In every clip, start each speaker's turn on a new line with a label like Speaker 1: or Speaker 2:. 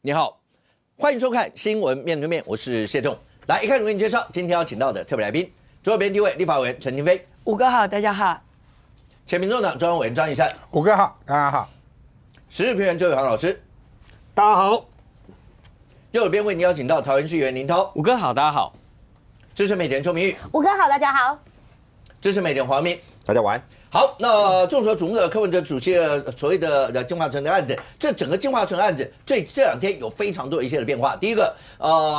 Speaker 1: 你好，欢迎收看《新闻面对面》，我是谢仲。来，一开始为你介绍今天要请到的特别来宾，左边第一位立法委员陈亭妃，
Speaker 2: 五哥好，大家好。
Speaker 1: 前民众党中央委员张义善，
Speaker 3: 五哥好，大家好。
Speaker 1: 时事评论周伟航老师，
Speaker 4: 大家好。
Speaker 1: 右手边为你邀请到桃园市议员林涛，
Speaker 5: 五哥好，大家好。
Speaker 1: 资深媒体人邱明玉，
Speaker 6: 五哥好，大家好。
Speaker 1: 资深媒体人黄明，
Speaker 4: 大家晚安。
Speaker 1: 好，那众所瞩目的柯文哲主席的所谓的金华城的案子，这整个金华城案子，这两天有非常多一些的变化。第一个，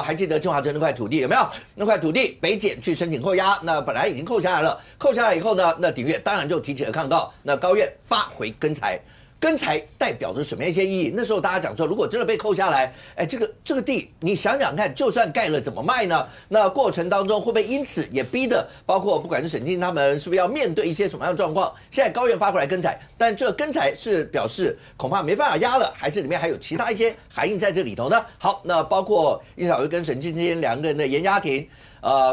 Speaker 1: 还记得金华城那块土地有没有？那块土地北检去申请扣押，那本来已经扣下来了，扣下来以后呢，那顶院当然就提起了抗告，那高院发回更裁。更裁代表着什么样一些意义？那时候大家讲说，如果真的被扣下来，哎，这个地，你想想看，就算盖了，怎么卖呢？那过程当中会不会因此也逼得，包括不管是沈清他们，是不是要面对一些什么样的状况？现在高院发回来更裁，但这更裁是表示恐怕没办法压了，还是里面还有其他一些含义在这里头呢？好，那包括殷晓薇跟沈清之间两个人的延押庭。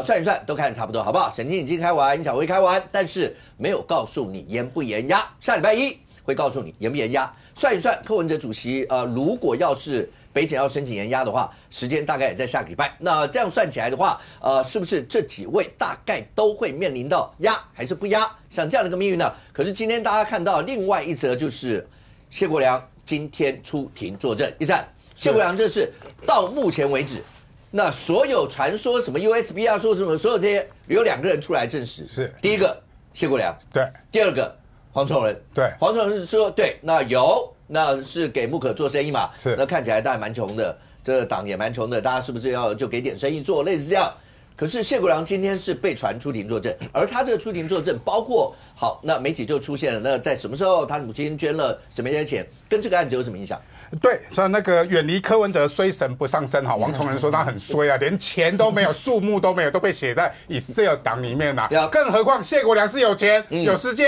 Speaker 1: 算一算都看得差不多，好不好？沈清已经开完，殷晓薇开完，但是没有告诉你延不延押。下礼拜一会告诉你延不延押。算一算，柯文哲主席如果要是北检要申请延押的话，时间大概也在下个礼拜。那这样算起来的话，是不是这几位大概都会面临到押还是不押？像这样的一个命运呢？可是今天大家看到另外一则，就是谢国良今天出庭作证。一战，谢国良这是到目前为止。那所有传说什么 USB 啊，说什么所有这些，有两个人出来证实。
Speaker 3: 是
Speaker 1: 第一个谢国良，
Speaker 3: 对；
Speaker 1: 第二个黄崇仁，
Speaker 3: 对。
Speaker 1: 黄崇仁说对，那是给穆可做生意嘛？
Speaker 3: 是。
Speaker 1: 那看起来当然蛮穷的，这个党也蛮穷的，大家是不是要就给点生意做，类似这样？可是谢国良今天是被传出庭作证，而他这个出庭作证包括好，那媒体就出现了，那在什么时候他的母亲捐了什么些钱，跟这个案子有什么影响？
Speaker 3: 对，所以那个远离柯文哲虽神不上身哈，王崇仁说他很衰啊，连钱都没有，数目都没有，都被写在 Excel 档里面呐。更何况谢国良是有钱、有时间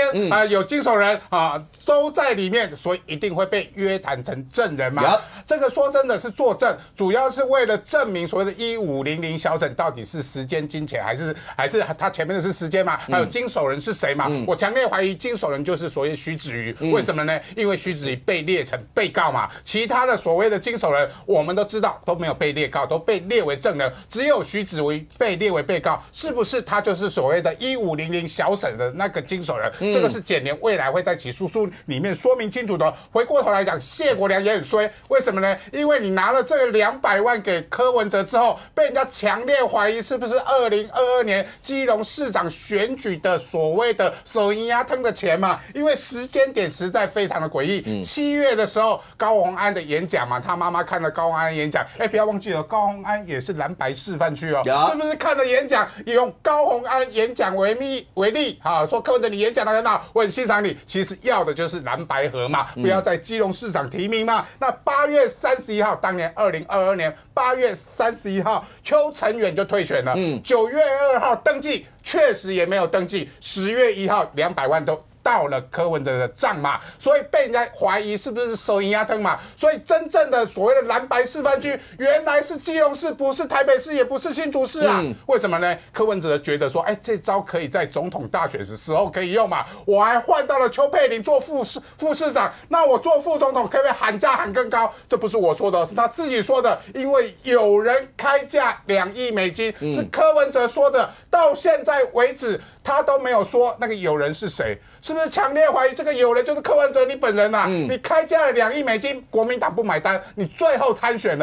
Speaker 3: 有经手人啊，都在里面，所以一定会被约谈成证人嘛。这个说真的是作证，主要是为了证明所谓的1500小审到底是时间、金钱，还是他前面的是时间嘛？还有经手人是谁嘛？我强烈怀疑经手人就是所谓徐子瑜，为什么呢？因为徐子瑜被列成被告嘛。其他的所谓的经手人，我们都知道都没有被列告，都被列为证人，只有徐子瑜被列为被告，是不是他就是所谓的1500小审的那个经手人？这个是检联未来会在起诉书里面说明清楚的。回过头来讲，谢国良也很衰，为什么呢？因为你拿了这个200万给柯文哲之后，被人家强烈怀疑是不是2022年基隆市长选举的所谓的手银押腾的钱嘛？因为时间点实在非常的诡异。7月的时候，高虹安的演讲嘛，他妈妈看了高虹安的演讲，不要忘记了，高虹安也是蓝白示范区哦，是不是看了演讲，用高虹安演讲为例啊，说柯文哲你演讲的很好，我很欣赏你，其实要的就是蓝白合嘛，不要在基隆市长提名嘛。那8月31号，当年2022年8月31号，邱成远就退选了，9月2号登记，确实也没有登记，10月1号200万都到了柯文哲的账嘛，所以被人家怀疑是不是手银押腾嘛，所以真正的所谓的蓝白示范区原来是基隆市，不是台北市，也不是新竹市啊。为什么呢？柯文哲觉得说，这招可以在总统大选的时候可以用嘛，我还换到了邱佩玲做副市长，那我做副总统可不可以喊价喊更高？这不是我说的，是他自己说的，因为有人开价2亿美金，是柯文哲说的，到现在为止他都没有说那个有人是谁，是不是强烈怀疑这个有人就是柯文哲你本人啊？你开价了2亿美金，国民党不买单，你最后参选，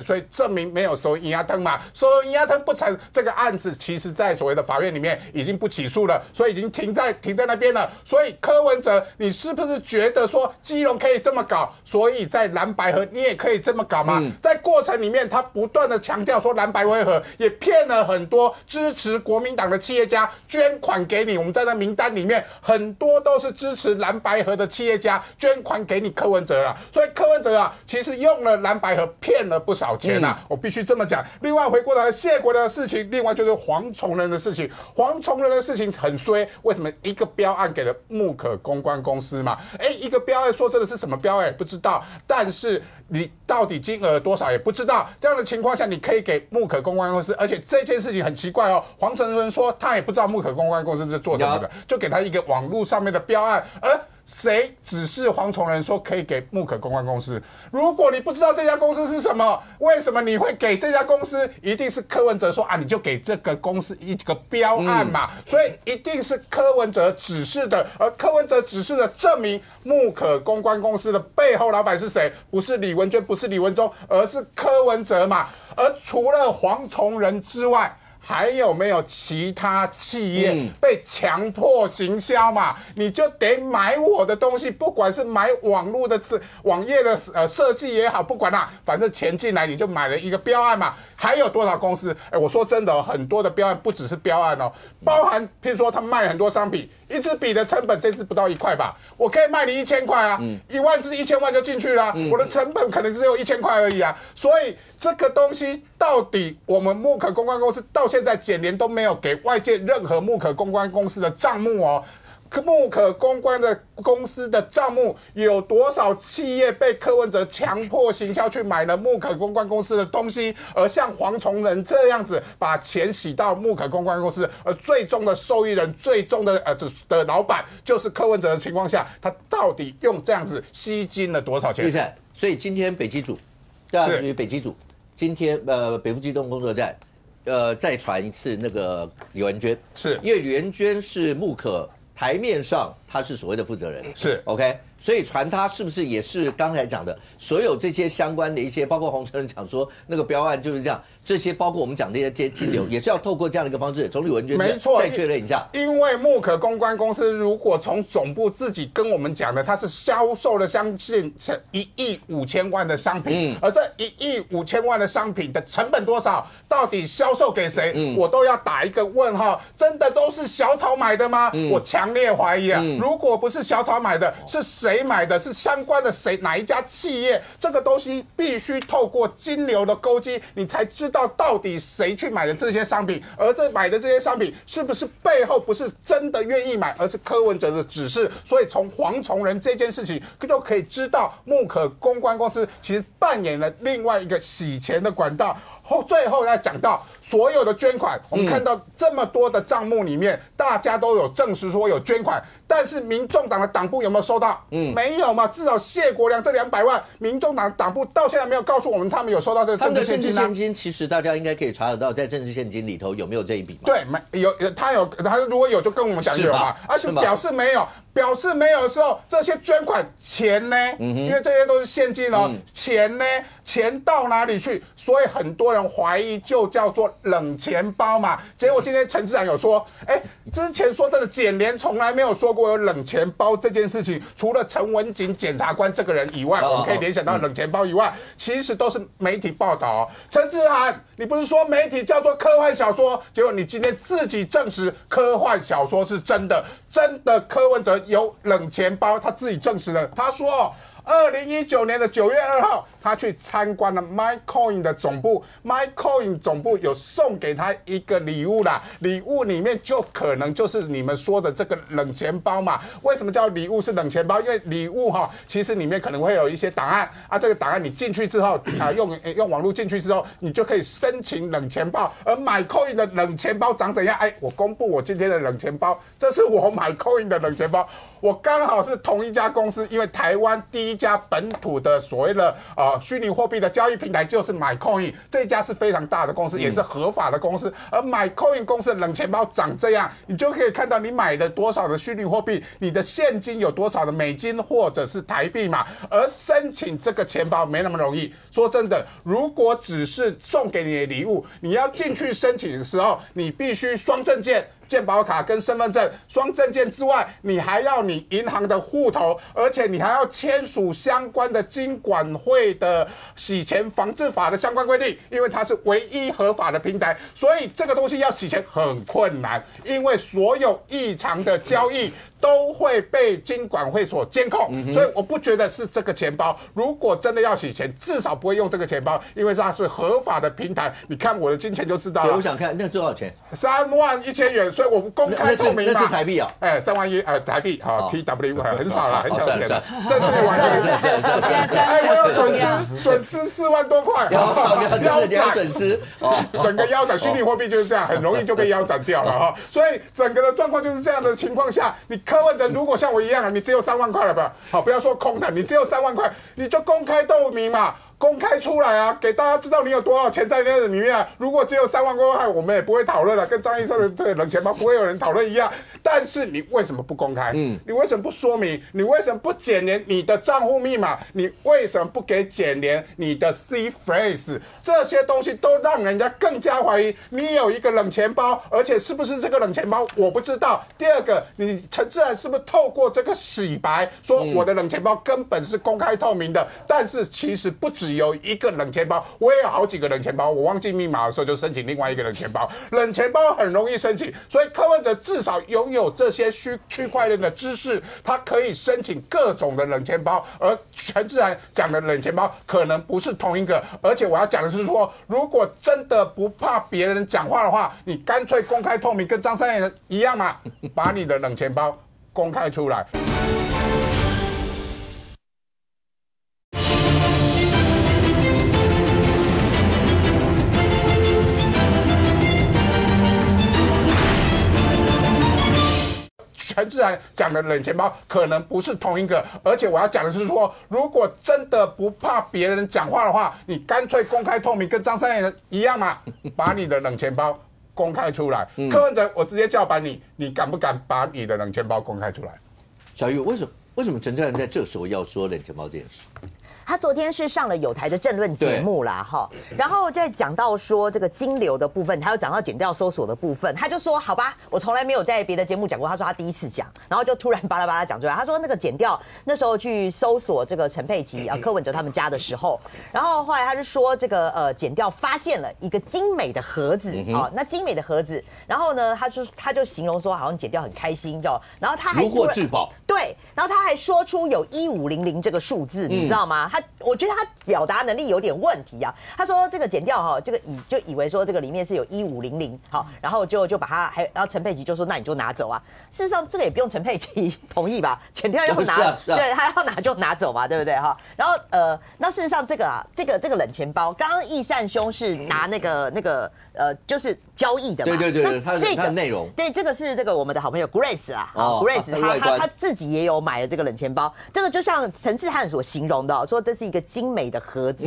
Speaker 3: 所以证明没有手银押腾嘛，手银押腾不成，这个案子其实在所谓的法院里面已经不起诉了，所以已经停在那边了。所以柯文哲，你是不是觉得说基隆可以这么搞，所以在蓝白合你也可以这么搞嘛？在过程里面，他不断的强调说蓝白会合，也骗了很多支持国民党的企业家。捐款给你，我们在那名单里面很多都是支持蓝白合的企业家捐款给你柯文哲了，所以柯文哲啊，其实用了蓝白合骗了不少钱啊，我必须这么讲。另外回过来谢国良的事情，另外就是黄崇仁的事情，黄崇仁的事情很衰，为什么一个标案给了木可公关公司嘛？一个标案说真的是什么标案也不知道，但是你到底金额多少也不知道，这样的情况下你可以给木可公关公司，而且这件事情很奇怪哦，黄崇仁说他也不知道木可公关公司是做什么的，就给他一个网络上面的标案，而谁指示黄崇仁说可以给木可公关公司？如果你不知道这家公司是什么，为什么你会给这家公司？一定是柯文哲说啊，你就给这个公司一个标案嘛，所以一定是柯文哲指示的。而柯文哲指示的证明木可公关公司的背后老板是谁？不是李文娟，不是李文忠，而是柯文哲嘛。而除了黄崇仁之外，还有没有其他企业被强迫行销嘛？你就得买我的东西，不管是买网络的网页的设计也好，不管啦，反正钱进来你就买了一个标案嘛。还有多少公司？我说真的哦，很多的标案不只是标案哦，包含譬如说他们卖很多商品，一支笔的成本这支不到1块吧，我可以卖你1000块啊，1万支1000万就进去了，我的成本可能只有1000块而已啊，所以这个东西到底我们木可公关公司到现在检联都没有给外界任何木可公关公司的账目哦。木可公关的公司的账目有多少企业被柯文哲强迫行销去买了木可公关公司的东西，而像黄崇仁这样子把钱洗到木可公关公司，而最终的受益人、最终的老板就是柯文哲的情况下，他到底用这样子吸金了多少钱？
Speaker 1: 所以今天北基组，调查局北基组，今天北部机动工作站，再传一次那个李文娟，
Speaker 3: 是
Speaker 1: 因为李文娟是木可。台面上他是所谓的负责人，
Speaker 3: 是
Speaker 1: OK， 所以传他是不是也是刚才讲的所有这些相关的一些，包括洪承仁讲说那个标案就是这样，这些包括我们讲的这些金流，也是要透过这样的一个方式，从李文娟
Speaker 3: 没错
Speaker 1: 再确认一下。
Speaker 3: 因为木可公关公司如果从总部自己跟我们讲的，它是销售了将近1亿5千万的商品，而这1亿5千万的商品的成本多少，到底销售给谁，我都要打一个问号。真的都是小草买的吗？我强烈怀疑啊！如果不是小草买的，是谁买的？是相关的哪一家企业？这个东西必须透过金流的勾稽，你才知道到底谁去买的这些商品，而买的这些商品是不是背后不是真的愿意买，而是柯文哲的指示。所以从黄崇仁这件事情就可以知道，木可公关公司其实扮演了另外一个洗钱的管道。最后要讲到所有的捐款，我们看到这么多的账目里面，大家都有证实说有捐款，但是民众党的党部有没有收到？没有嘛，至少谢国良这200万，民众党党部到现在没有告诉我们他们有收到这个政治现金。
Speaker 1: 政治现金其实大家应该可以查得到，在政治现金里头有没有这一笔？
Speaker 3: 对，他如果有就跟我们讲有嘛，而且表示没有。表示没有的时候，这些捐款钱呢？因为这些都是现金哦，钱呢？钱到哪里去？所以很多人怀疑就叫做冷钱包嘛。结果今天陈市长有说，之前说真的，检联从来没有说过有冷钱包这件事情，除了陈文锦检察官这个人以外，我们可以联想到冷钱包以外，其实都是媒体报道哦。陈志涵，你不是说媒体叫做科幻小说，结果你今天自己证实科幻小说是真的，真的柯文哲有冷钱包，他自己证实了。他说，2019年的9月2号，他去参观了 MyCoin 的总部 ，MyCoin 总部有送给他一个礼物啦，礼物里面就可能就是你们说的这个冷钱包嘛。为什么叫礼物是冷钱包？因为礼物其实里面可能会有一些档案啊，这个档案你进去之后用网络进去之后，你就可以申请冷钱包。而MyCoin 的冷钱包长怎样？我公布我今天的冷钱包，这是我MyCoin 的冷钱包。我刚好是同一家公司，因为台湾第一家本土的所谓的虚拟货币的交易平台就是 MyCoin， 这家是非常大的公司，也是合法的公司。而 MyCoin 公司的冷钱包长这样，你就可以看到你买了多少的虚拟货币，你的现金有多少的美金或者是台币嘛。而申请这个钱包没那么容易。说真的，如果只是送给你的礼物，你要进去申请的时候，你必须双证件。健保卡跟身份证双证件之外，你还要你银行的户头，而且你还要签署相关的金管会的洗钱防治法的相关规定，因为它是唯一合法的平台，所以这个东西要洗钱很困难，因为所有异常的交易都会被金管会所监控，所以我不觉得是这个钱包。如果真的要洗钱，至少不会用这个钱包，因为它是合法的平台。你看我的金钱就知道了。
Speaker 1: 我想看那多少钱
Speaker 3: ？31000元，所以我公开透明嘛。
Speaker 1: 那是台币啊
Speaker 3: ？3万1台币，TW 很少了，很小钱了。这是完全我有损失4万多块，
Speaker 1: 腰损失
Speaker 3: 整个腰斩，虚拟货币就是这样，很容易就被腰斩掉了所以整个的状况就是这样的情况下，你柯文哲如果像我一样啊，你只有3万块了吧？好，不要说空谈，你只有3万块，你就公开透明嘛。公开出来啊，给大家知道你有多少钱在那里面啊。如果只有3万块，我们也不会讨论了，跟张医生的这个冷钱包不会有人讨论一样。但是你为什么不公开？你为什么不说明？你为什么不检连你的账户密码？你为什么不给检连你的 C phrase？ 这些东西都让人家更加怀疑你有一个冷钱包，而且是不是这个冷钱包我不知道。第二个，你陈志涵是不是透过这个洗白，说我的冷钱包根本是公开透明的？但是其实不只有一个冷钱包，我也有好几个冷钱包，我忘记密码的时候就申请另外一个冷钱包。冷钱包很容易申请，所以柯文哲至少拥有这些区块链的知识，他可以申请各种的冷钱包。而陈志涵讲的冷钱包可能不是同一个，而且我要讲的是说，如果真的不怕别人讲话的话，你干脆公开透明，跟张三爷一样嘛，把你的冷钱包公开出来。陈志涵讲的冷钱包可能不是同一个，而且我要讲的是说，如果真的不怕别人讲话的话，你干脆公开透明，跟张三爷一样嘛，把你的冷钱包公开出来。柯文哲，我直接叫板你，你敢不敢把你的冷钱包公开出来？
Speaker 1: 小玉，为什么陈志涵在这时候要说冷钱包这件事？
Speaker 2: 他昨天是上了有台的政论节目啦，哈，然后在讲到说这个金流的部分，他又讲到检调搜索的部分，他就说好吧，我从来没有在别的节目讲过，他说他第一次讲，然后就突然巴拉巴拉讲出来，他说那个检调那时候去搜索这个陈佩琪柯文哲他们家的时候，然后后来他就说这个检调发现了一个精美的盒子那精美的盒子，然后呢他就形容说好像检调很开心，然后他还
Speaker 1: 如获至宝，
Speaker 2: 对，然后他还说出有1500这个数字，你知道吗？我觉得他表达能力有点问题啊。他说这个检调这个以为说这个里面是有1500好，然后就把他然后陈佩琪就说那你就拿走啊。事实上这个也不用陈佩琪同意吧，检调要拿，对他要拿就拿走嘛，对不对哈？然后那事实上这个冷钱包，刚刚易善兄是拿那个就是交易的嘛，
Speaker 1: 对，他的内容，
Speaker 2: 对，这个是这个我们的好朋友 Grace 啊，Grace 他自己也有买了这个冷钱包，这个就像陈志涵所形容的，说这是一个精美的盒子，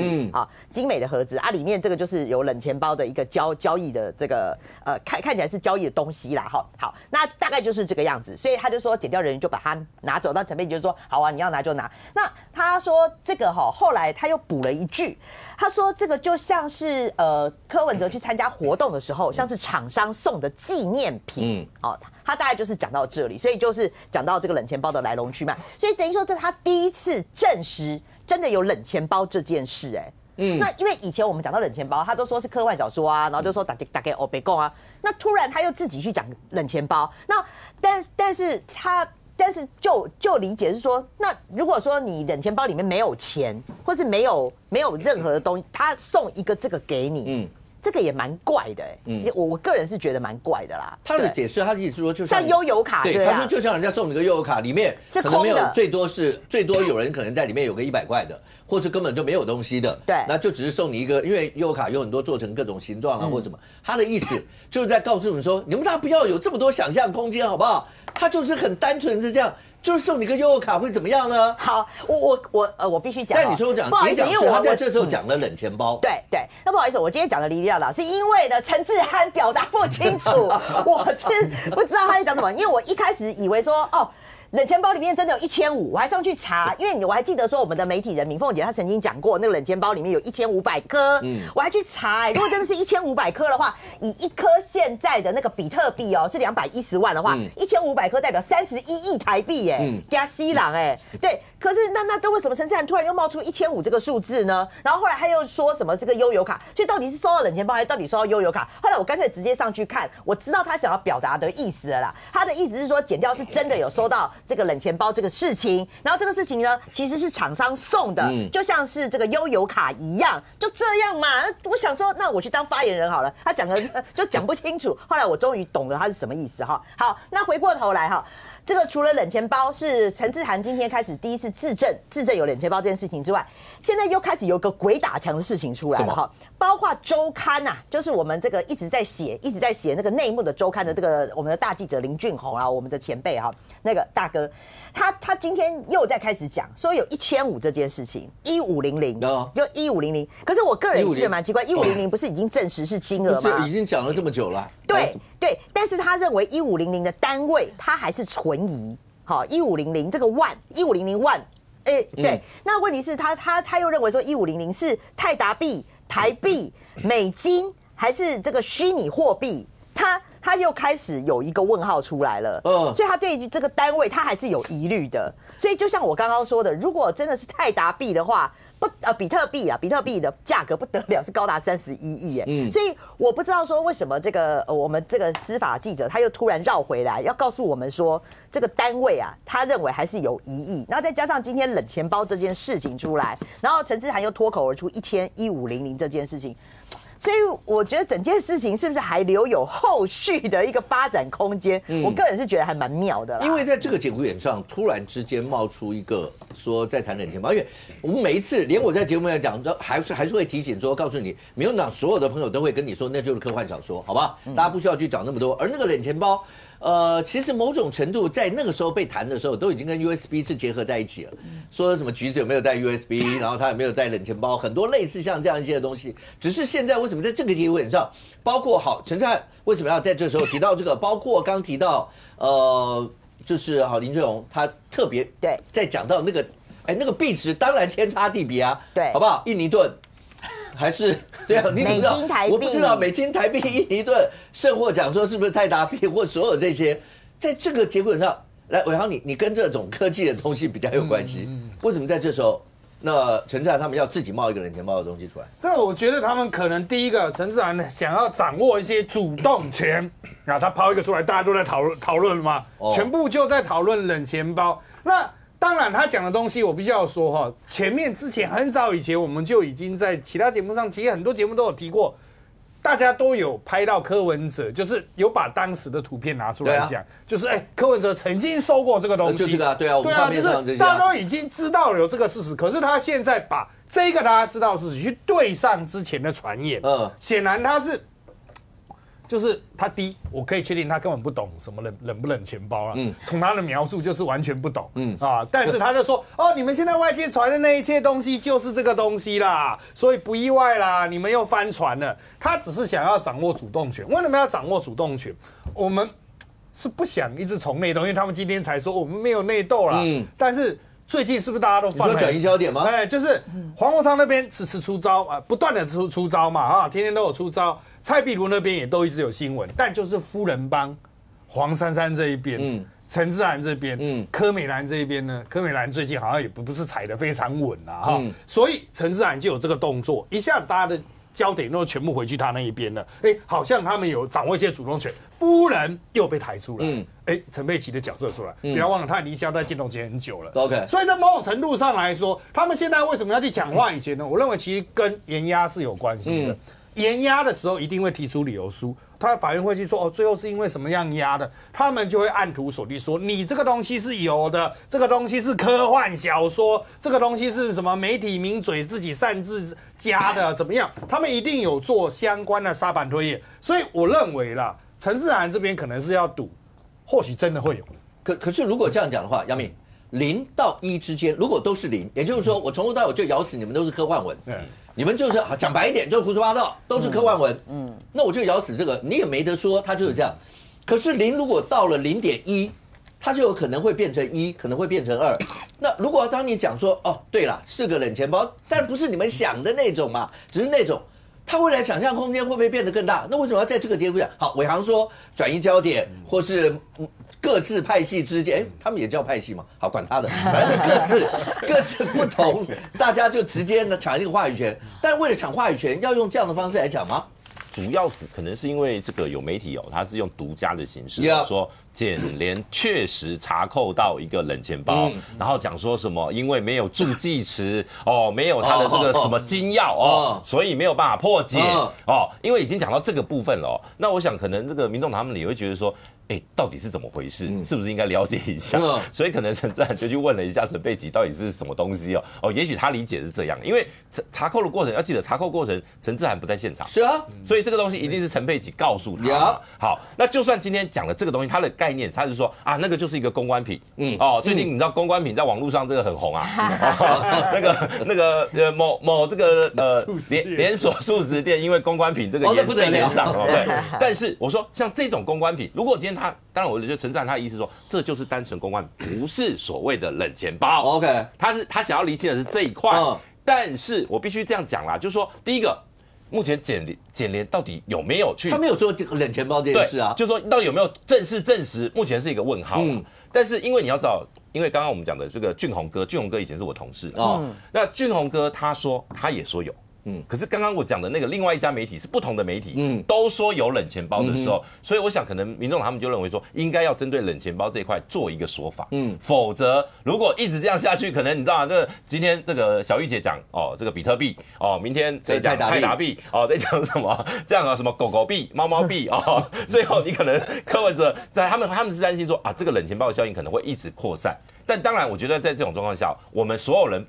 Speaker 2: 精美的盒子啊，里面这个就是有冷钱包的一个交易的这个看起来是交易的东西啦，好，那大概就是这个样子，所以他就说检调人员就把它拿走，那陈佩琪就说好啊，你要拿就拿。那他说这个后来他又补了一句。他说这个就像是柯文哲去参加活动的时候，像是厂商送的纪念品，他大概就是讲到这里，所以就是讲到这个冷钱包的来龙去脉，所以等于说这是他第一次证实真的有冷钱包这件事，那因为以前我们讲到冷钱包，他都说是科幻小说啊，然后就说大概欧北贡啊，那突然他又自己去讲冷钱包，那但是就理解是说，那如果说你冷钱包里面没有钱，或是没有任何的东西，他送一个这个给你，这个也蛮怪的，我个人是觉得蛮怪的啦。
Speaker 1: 他的解释，他的意思说就
Speaker 2: 像悠游卡，
Speaker 1: 对，他说就像人家送你个悠游卡，里面可能没有，最多有人可能在里面有个100块的，或是根本就没有东西的，
Speaker 2: 对，
Speaker 1: 那就只是送你一个，因为悠游卡有很多做成各种形状啊或什么，他的意思就是在告诉你说，你们大家不要有这么多想象空间，好不好？他就是很单纯是这样。就是送你个悠游卡会怎么样呢？
Speaker 2: 好，我必须讲。
Speaker 1: 但你说讲，
Speaker 2: 不好意思，因为
Speaker 1: 他在这时候讲了冷钱包。
Speaker 2: 对，那不好意思，我今天讲的哩哩啦啦，是因为呢陈志涵表达不清楚，我是不知道他在讲什么，因为我一开始以为说冷钱包里面真的有1500，我还上去查，因为我还记得说我们的媒体人敏凤姐她曾经讲过，那个冷钱包里面有1500颗，我还去查，如果真的是1500颗的话，以一颗现在的那个比特币是210万的话，1500颗代表31亿台币加西朗对，可是那为什么陈志涵突然又冒出1500这个数字呢？然后后来他又说什么这个悠游卡，所以到底是收到冷钱包还是到底收到悠游卡？后来我干脆直接上去看，我知道他想要表达的意思了啦，他的意思是说检调是真的有收到这个冷钱包这个事情，然后这个事情呢，其实是厂商送的，就像是这个悠游卡一样，就这样嘛。我想说，那我去当发言人好了。他讲的就讲不清楚，后来我终于懂了他是什么意思好，那回过头来这个除了冷钱包是陈志涵今天开始第一次自证有冷钱包这件事情之外，现在又开始有个鬼打墙的事情出来了哈，包括周刊啊，就是我们这个一直在写那个内幕的周刊的这个我们的大记者林俊宏啊，我们的前辈哈，那个大哥。他今天又在开始讲说有1500这件事情，1500就1500，可是我个人也觉得蛮奇怪，1500不是已经证实是金额吗？
Speaker 1: 已经讲了这么久了。
Speaker 2: 对，但是他认为1500的单位他还是存疑，好，1500这个1500万，对，那问题是他又认为说1500是泰达币、台币、美金还是这个虚拟货币，他又开始有一个问号出来了，所以他对于这个单位他还是有疑虑的。所以就像我刚刚说的，如果真的是泰达币的话，比特币的价格不得了，是高达31亿耶。所以我不知道说为什么这个我们这个司法记者他又突然绕回来，要告诉我们说这个单位啊，他认为还是有疑义。然后再加上今天冷钱包这件事情出来，然后陈志涵又脱口而出1500这件事情。所以我觉得整件事情是不是还留有后续的一个发展空间？我个人是觉得还蛮妙的啦。
Speaker 1: 因为在这个节骨眼上，突然之间冒出一个说在谈冷钱包，因为我们每一次，连我在节目上讲，都还是会提醒说，告诉你，民进党所有的朋友都会跟你说，那就是科幻小说，好吧？大家不需要去找那么多。而那个冷钱包，其实某种程度在那个时候被谈的时候，都已经跟 USB 是结合在一起了。说什么橘子有没有带 USB， 然后他有没有带冷钱包，很多类似像这样一些东西。只是现在为什么在这个节骨眼上，包括好陈志涵为什么要在这时候提到这个，包括刚提到就是好林俊宏他特别在讲到那个那个币值当然天差地别啊，
Speaker 2: 对，
Speaker 1: 好不好？印尼盾还是对啊？你怎么知道？我不知道美金、台币、印尼盾，甚或讲说是不是泰达币或所有这些，在这个节骨眼上。来，伟航，你跟这种科技的东西比较有关系，为什么在这时候，那陈志涵他们要自己冒一个冷钱包的东西出来？
Speaker 3: 这我觉得他们可能第一个，陈志涵想要掌握一些主动权，然后他抛一个出来，大家都在讨论嘛，全部就在讨论冷钱包。那当然，他讲的东西我必须要说哈，之前很早以前我们就已经在其他节目上，其实很多节目都有提过。大家都有拍到柯文哲，就是有把当时的图片拿出来讲，就是柯文哲曾经收过这个东西，
Speaker 1: 就这个对啊，我们画面上这些，
Speaker 3: 大家都已经知道了有这个事实，可是他现在把这个大家知道的事实去对上之前的传言，显然他是。就是他我可以确定他根本不懂什么冷不冷钱包啊。从他的描述就是完全不懂。但是他就说你们现在外界传的那一切东西就是这个东西啦，所以不意外啦，你们又翻船了。他只是想要掌握主动权。为什么要掌握主动权？我们是不想一直从内斗，因为他们今天才说我们没有内斗啦。但是最近是不是大家都放？
Speaker 1: 你说转移焦点吗？
Speaker 3: 就是黄国昌那边次出招啊，不断的出招嘛，天天都有出招。蔡壁如那边也都一直有新闻，但就是夫人帮黄珊珊这一边，陈志涵这边，柯美兰这一边呢，柯美兰最近好像也不是踩得非常稳啊，所以陈志涵就有这个动作，一下子大家的焦点都全部回去他那一边了，好像他们有掌握一些主动权，夫人又被抬出来，陈佩琪的角色出来，不要忘了他离消在镜头前很久了
Speaker 1: ，OK，
Speaker 3: 所以在某种程度上来说，他们现在为什么要去抢话语权呢？我认为其实跟严压是有关系的。严压的时候一定会提出理由书，他法院会去说最后是因为什么样压的，他们就会按图索骥说你这个东西是有的，这个东西是科幻小说，这个东西是什么媒体名嘴自己擅自加的，怎么样？他们一定有做相关的沙盘推演，所以我认为啦，陈志涵这边可能是要赌，或许真的会有。
Speaker 1: 可是如果这样讲的话，杨敏，0到1之间，如果都是0，也就是说我从头到尾就咬死你们都是科幻文。你们就是讲白一点，就是胡说八道，都是科幻文。那我就咬死这个，你也没得说，它就是这样。可是0如果到了0.1，它就有可能会变成1，可能会变成2。那如果当你讲说，对了，是个冷钱包，但不是你们想的那种嘛，只是那种，它未来想象空间会不会变得更大？那为什么要在这个节骨眼？好，伟航说转移焦点，或是各自派系之间，他们也叫派系嘛？好，管他的，反正各自不同，大家就直接呢抢一个话语权。但为了抢话语权，要用这样的方式来讲吗？
Speaker 5: 主要是可能是因为这个有媒体他是用独家的形式说检联确实查扣到一个冷钱包，然后讲说什么因为没有助记词哦，没有他的这个什么金钥哦，所以没有办法破解哦，因为已经讲到这个部分了哦，那我想可能这个民众党他们也会觉得说。到底是怎么回事？是不是应该了解一下？所以可能陈志涵就去问了一下陈佩琪到底是什么东西哦，也许他理解是这样，因为查扣的过程要记得，查扣过程陈志涵不在现场，
Speaker 1: 是啊，
Speaker 5: 所以这个东西一定是陈佩琪告诉他。好，那就算今天讲了这个东西，它的概念，他是说啊，那个就是一个公关品，最近你知道公关品在网络上这个很红啊，那个某这个连锁素食店，因为公关品这个延上对，但是我说像这种公关品，如果今天当然，我觉得陈志涵他的意思说，这就是单纯公关，不是所谓的冷钱包。
Speaker 1: OK，
Speaker 5: 他想要厘清的是这一块。但是我必须这样讲啦，就是说，第一个，目前检联到底有没有去？
Speaker 1: 他没有说这个冷钱包这件事啊，
Speaker 5: 就是说到底有没有正式证实？目前是一个问号。但是因为你要知道，因为刚刚我们讲的这个俊宏哥以前是我同事那俊宏哥他也说有。可是刚刚我讲的那个另外一家媒体是不同的媒体，都说有冷钱包的时候，所以我想可能民众党他们就认为说，应该要针对冷钱包这一块做一个说法，否则如果一直这样下去，可能你知道吗？这今天这个小玉姐讲这个比特币明天再讲泰达币再讲什么这样什么狗狗币、猫猫币最后你可能柯文哲在他们是担心说这个冷钱包的效应可能会一直扩散，但当然我觉得在这种状况下，我们所有人。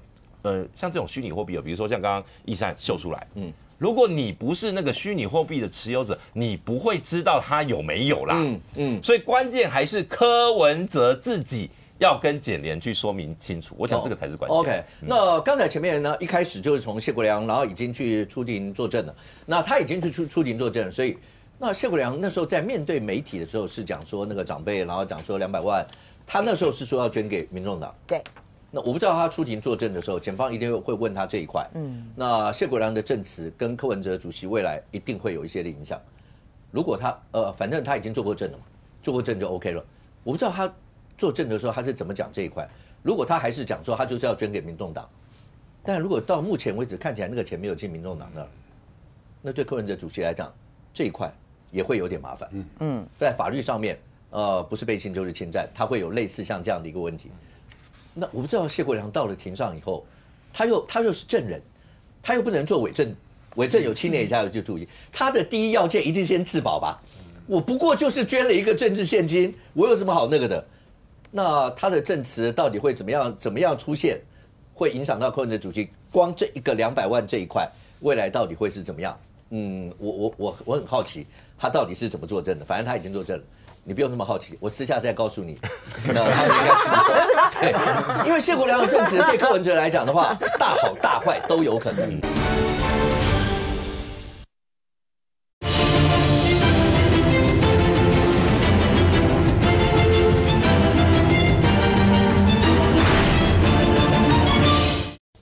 Speaker 5: 像这种虚拟货币比如说像刚刚易善秀出来，如果你不是那个虚拟货币的持有者，你不会知道它有没有啦，所以关键还是柯文哲自己要跟检联去说明清楚，我想这个才是关键。
Speaker 1: OK， 那刚才前面呢，一开始就是从谢国良，然后已经去出庭作证了，那他已经去出庭作证了，所以那谢国良那时候在面对媒体的时候是讲说那个长辈，然后讲说200万，他那时候是说要捐给民众党，
Speaker 2: 对。
Speaker 1: 那我不知道他出庭作证的时候，检方一定会问他这一块。那谢国良的证词跟柯文哲主席未来一定会有一些的影响。如果他反正他已经做过证了嘛，做过证就 OK 了。我不知道他作证的时候他是怎么讲这一块。如果他还是讲说他就是要捐给民众党，但如果到目前为止看起来那个钱没有进民众党那儿，那对柯文哲主席来讲这一块也会有点麻烦。在法律上面不是背信就是侵占，他会有类似像这样的一个问题。那我不知道谢国良到了庭上以后，他又是证人，他又不能做伪证，伪证有7年以下就注意。他的第一要件一定先自保吧，我不过就是捐了一个政治现金，我有什么好那个的？那他的证词到底会怎么样出现，会影响到柯文哲主席？光这一个200万这一块，未来到底会是怎么样？我很好奇他到底是怎么作证的。反正他已经作证了。你不用那么好奇，我私下再告诉你。那他们应该对，因为谢国良的证词对柯文哲来讲的话，大好大坏都有可能。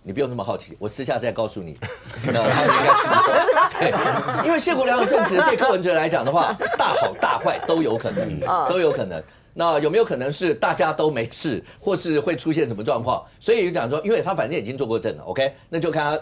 Speaker 1: 你不用那么好奇，我私下再告诉你。那他们应该对，因为谢国良的证词对柯文哲来讲的话，大好大坏都有可能，都有可能。那有没有可能是大家都没事，或是会出现什么状况？所以讲说，因为他反正已经做过证了 ，OK， 那就看他。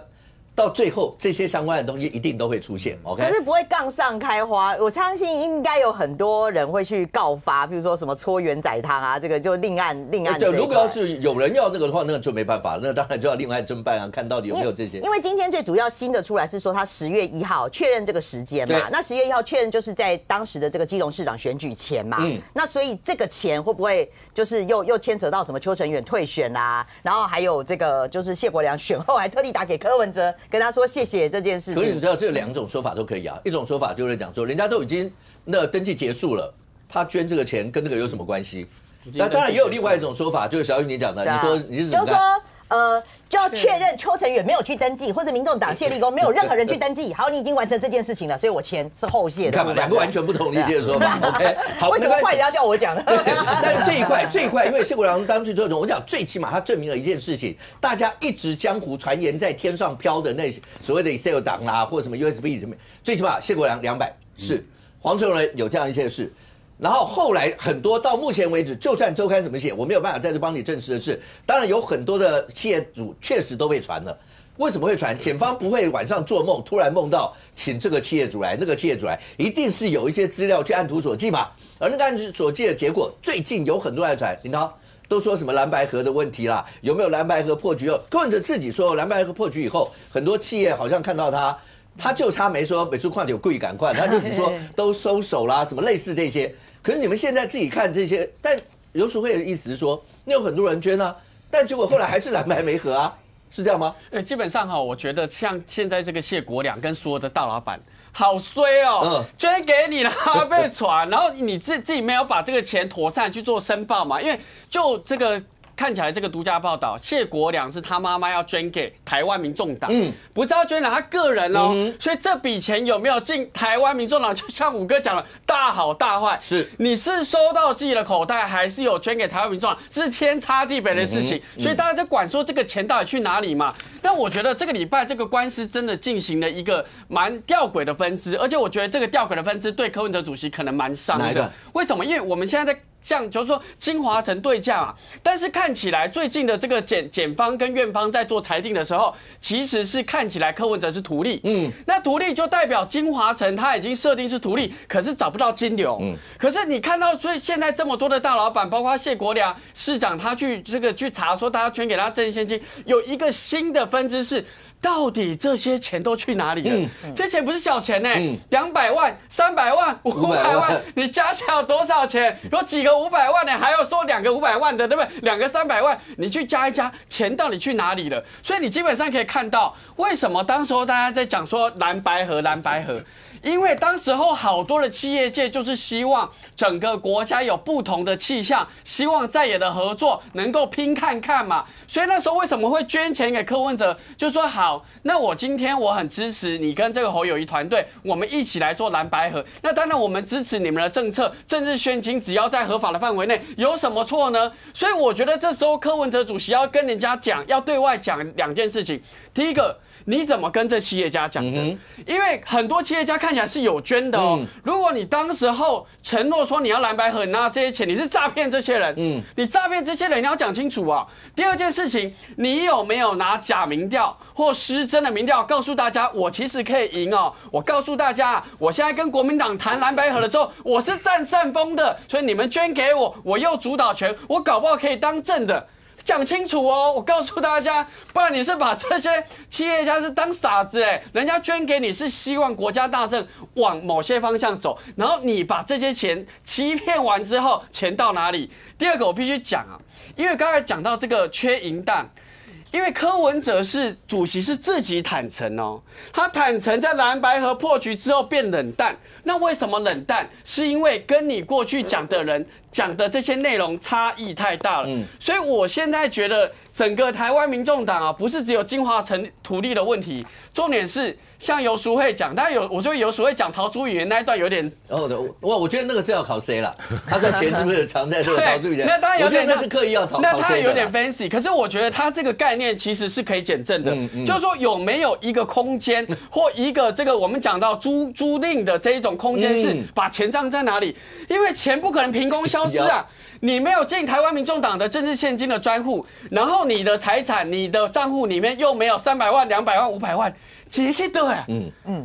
Speaker 1: 到最后，这些相关的东西一定都会出现 ，OK？
Speaker 2: 可是不会杠上开花，我相信应该有很多人会去告发，比如说什么搓圆仔汤啊，这个就另案。
Speaker 1: 对，如果要是有人要那个的话，那就没办法，那当然就要另外侦办啊，看到底有没有这些。
Speaker 2: 因为今天最主要新的出来是说，他10月1号确认这个时间嘛，那10月1号确认就是在当时的这个基隆市长选举前嘛，那所以这个钱会不会就是又牵扯到什么邱成远退选啦，然后还有这个就是谢国良选后还特地打给柯文哲。跟他说谢谢这件事情。
Speaker 1: 可是你知道这2种说法都可以啊，一种说法就是讲说人家都已经那登记结束了，他捐这个钱跟这个有什么关系？那当然也有另外一种说法，就是小玉你讲的，你说你是怎么看？
Speaker 2: 就是说就要确认邱成远没有去登记，或者民众党谢立功没有任何人去登记。好，你已经完成这件事情了，所以我钱是后谢的。
Speaker 1: 看嘛，2个完全不同的一些说法。OK， 好，
Speaker 2: 为什么坏人要叫我讲呢？
Speaker 1: 但是这一块，因为谢国良当去这种，我讲最起码他证明了一件事情，大家一直江湖传言在天上飘的那些所谓的 Excel 档啦，或什么 USB 什么，最起码谢国良200是，黄成仁有这样一些事。然后后来很多到目前为止，就算周刊怎么写，我没有办法在这帮你证实的是，当然有很多的企业主确实都被传了，为什么会传？检方不会晚上做梦，突然梦到请这个企业主来，那个企业主来，一定是有一些资料去按图索骥嘛。而那个按图索骥的结果，最近有很多人传，林涛都说什么蓝白合的问题啦，有没有蓝白合破局？柯文哲自己说蓝白合破局以后，很多企业好像看到他就差没说美术矿有故意赶快，他就只说都收手啦，什么类似这些。可是你们现在自己看这些，但游淑慧的意思是说，那有很多人捐啊，但结果后来还是蓝白没合啊。是这样吗？
Speaker 6: 基本上我觉得像现在这个谢国良跟所有的大老板，好衰哦，捐给你了被传，然后你自己没有把这个钱妥善去做申报嘛，因为就这个。看起来这个独家报道，谢国良是他妈妈要捐给台湾民众党，不是要捐给他个人哦，所以这笔钱有没有进台湾民众党，就像武哥讲了，大好大坏，
Speaker 1: 是
Speaker 6: 你是收到自己的口袋，还是有捐给台湾民众党，是天差地别的事情，所以大家在管说这个钱到底去哪里嘛？但我觉得这个礼拜这个官司真的进行了一个蛮吊诡的分支，而且我觉得这个吊诡的分支对柯文哲主席可能蛮伤的。为什么？因为我们现在在。像就是说金华城对价嘛，但是看起来最近的这个检方跟院方在做裁定的时候，其实是看起来柯文哲是图利，那图利就代表金华城他已经设定是图利，可是找不到金流，可是你看到所以现在这么多的大老板，包括谢国良市长，他去查说大家捐给他赠现金，有一个新的分支是。到底这些钱都去哪里了？这钱不是小钱呢，200万、300万、500万，你加起来有多少钱？有几个500万呢？还要说2个500万的，对不对？2个300万，你去加一加，钱到底去哪里了？所以你基本上可以看到，为什么当时候大家在讲说蓝白合。因为当时候好多的企业界就是希望整个国家有不同的气象，希望在野的合作能够拼看看嘛。所以那时候为什么会捐钱给柯文哲？就说好，那我今天我很支持你跟这个侯友宜团队，我们一起来做蓝白合。那当然我们支持你们的政策，政治宣情只要在合法的范围内，有什么错呢？所以我觉得这时候柯文哲主席要跟人家讲，要对外讲2件事情。第一个。你怎么跟这企业家讲的？因为很多企业家看起来是有捐的哦。如果你当时候承诺说你要蓝白合，你拿这些钱，你是诈骗这些人。你诈骗这些人，你要讲清楚啊。第二件事情，你有没有拿假民调或失真的民调告诉大家，我其实可以赢哦？我告诉大家，我现在跟国民党谈蓝白合的时候，我是占上风的，所以你们捐给我，我有主导权，我搞不好可以当正的。讲清楚哦！我告诉大家，不然你是把这些企业家是当傻子哎，人家捐给你是希望国家大政往某些方向走，然后你把这些钱欺骗完之后，钱到哪里？第二个我必须讲啊，因为刚才讲到这个缺银弹。因为柯文哲主席是自己坦诚哦，他坦诚在蓝白合破局之后变冷淡。那为什么冷淡？是因为跟你过去讲的人讲的这些内容差异太大了。所以我现在觉得整个台湾民众党啊，不是只有金华城土地的问题，重点是像游淑慧讲，但我觉得游淑慧讲陶朱语那一段有点
Speaker 1: 我觉得那个是要考 C 了，他的钱是不是藏在这个陶朱语？
Speaker 6: 那当然有点，
Speaker 1: 那是刻意要考 C 的。
Speaker 6: 那他有点 fancy， 可是我觉得他这个概念其实是可以检证的，就是说有没有一个空间或一个这个我们讲到租赁的这一种空间是把钱藏在哪里？因为钱不可能凭空消失啊。你没有进台湾民众党的政治现金的专户，然后你的财产、你的账户里面又没有300万、200万、500万，解去的哎，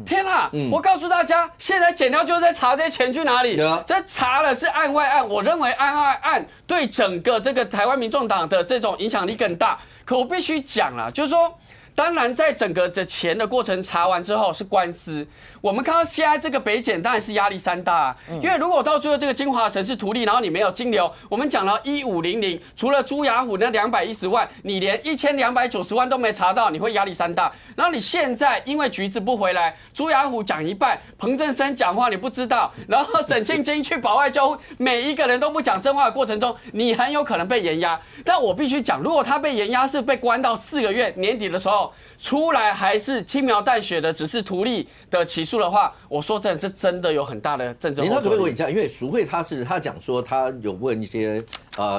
Speaker 6: 天啊！我告诉大家，现在检调就是在查这些钱去哪里，这查的是案外案。我认为案外案对整个这个台湾民众党的这种影响力更大。可我必须讲啦，就是说。当然，在整个这钱的过程查完之后是官司。我们看到现在这个北检当然是压力山大啊，因为如果到最后这个金华城是图利，然后你没有金流，我们讲了1500，除了朱雅虎那210万，你连1290万都没查到，你会压力山大。然后你现在因为橘子不回来，朱雅虎讲一半，彭正生讲话你不知道，然后沈庆京去保外交户，每一个人都不讲真话的过程中，你很有可能被延压。但我必须讲，如果他被延压是被关到4个月，年底的时候。出来还是轻描淡写的，只是图利的起诉的话，我说真的，这真的有很大的政治后坐力。
Speaker 1: 可不可以问一下？因为淑慧他讲说他有问一些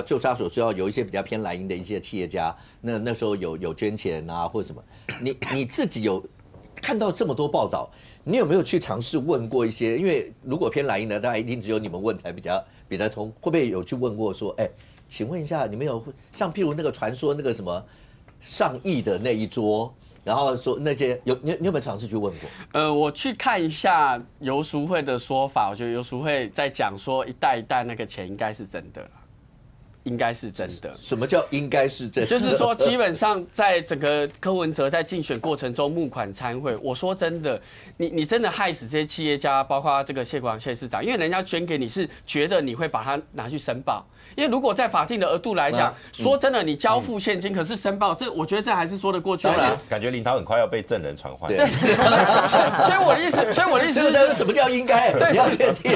Speaker 1: 就他所知道有一些比较偏蓝营的一些企业家，那时候有捐钱啊或者什么，你自己有看到这么多报道，你有没有去尝试问过一些？因为如果偏蓝营的，当然一定只有你们问才比较通，会不会有去问过说，请问一下，你们有像譬如那个传说那个什么上亿的那一桌？然后说那些你有没有尝试去问过？
Speaker 6: 我去看一下游淑慧的说法，我觉得游淑慧在讲说一代一代那个钱应该是真的了。应该是真的。
Speaker 1: 什么叫应该是真的？
Speaker 6: 就是说，基本上在整个柯文哲在竞选过程中募款参会，我说真的，你真的害死这些企业家，包括这个谢国良县市长，因为人家捐给你是觉得你会把它拿去申报。因为如果在法定的额度来讲，说真的，你交付现金，可是申报，这我觉得这还是说得过去。
Speaker 1: 当然，
Speaker 5: 感觉林涛很快要被证人传唤。
Speaker 6: 对，所以我的意思是，
Speaker 1: 什么叫应该？你要确定。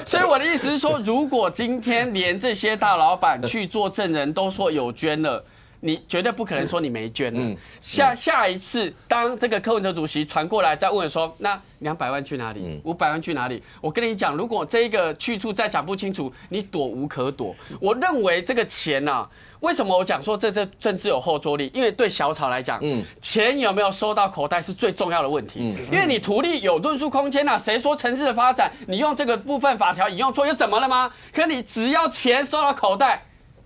Speaker 6: 所以我的意思是说，如果今天连这些大老板去做证人都说有捐了。你绝对不可能说你没捐了。下一次，当这个柯文哲主席传过来再问说，那200万去哪里？500万去哪里？我跟你讲，如果这个去处再讲不清楚，你躲无可躲。我认为这个钱啊，为什么我讲说这政治有后坐力？因为对小草来讲，钱有没有收到口袋是最重要的问题。因为你图利有论述空间啊，谁说城市的发展，你用这个部分法条引用错又怎么了吗？可你只要钱收到口袋。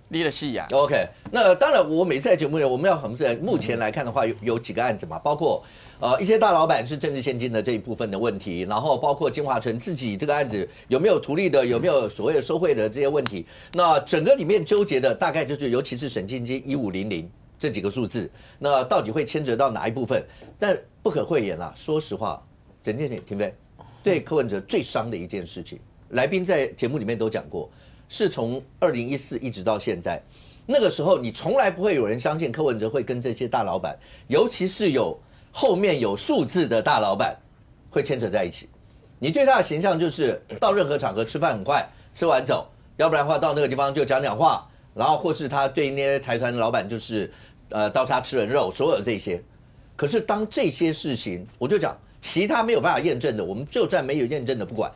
Speaker 6: 离了戏呀。
Speaker 1: OK， 那当然，我每次在节目里我们要衡量，目前来看的话，有几个案子嘛，包括一些大老板是政治现金的这一部分的问题，然后包括金华城自己这个案子有没有图利的，有没有所谓的收贿的这些问题。那整个里面纠结的大概就是，尤其是审计金1500这几个数字，那到底会牵扯到哪一部分？但不可讳言啦，说实话，整件事情，廷飞对柯文哲最伤的一件事情，来宾在节目里面都讲过。是从2014一直到现在，那个时候你从来不会有人相信柯文哲会跟这些大老板，尤其是后面有数字的大老板会牵扯在一起。你对他的形象就是到任何场合吃饭很快，吃完走，要不然的话到那个地方就讲话，然后或是他对那些财团的老板就是刀叉吃人肉，所有这些。可是当这些事情，我就讲其他没有办法验证的，我们就算没有验证的不管，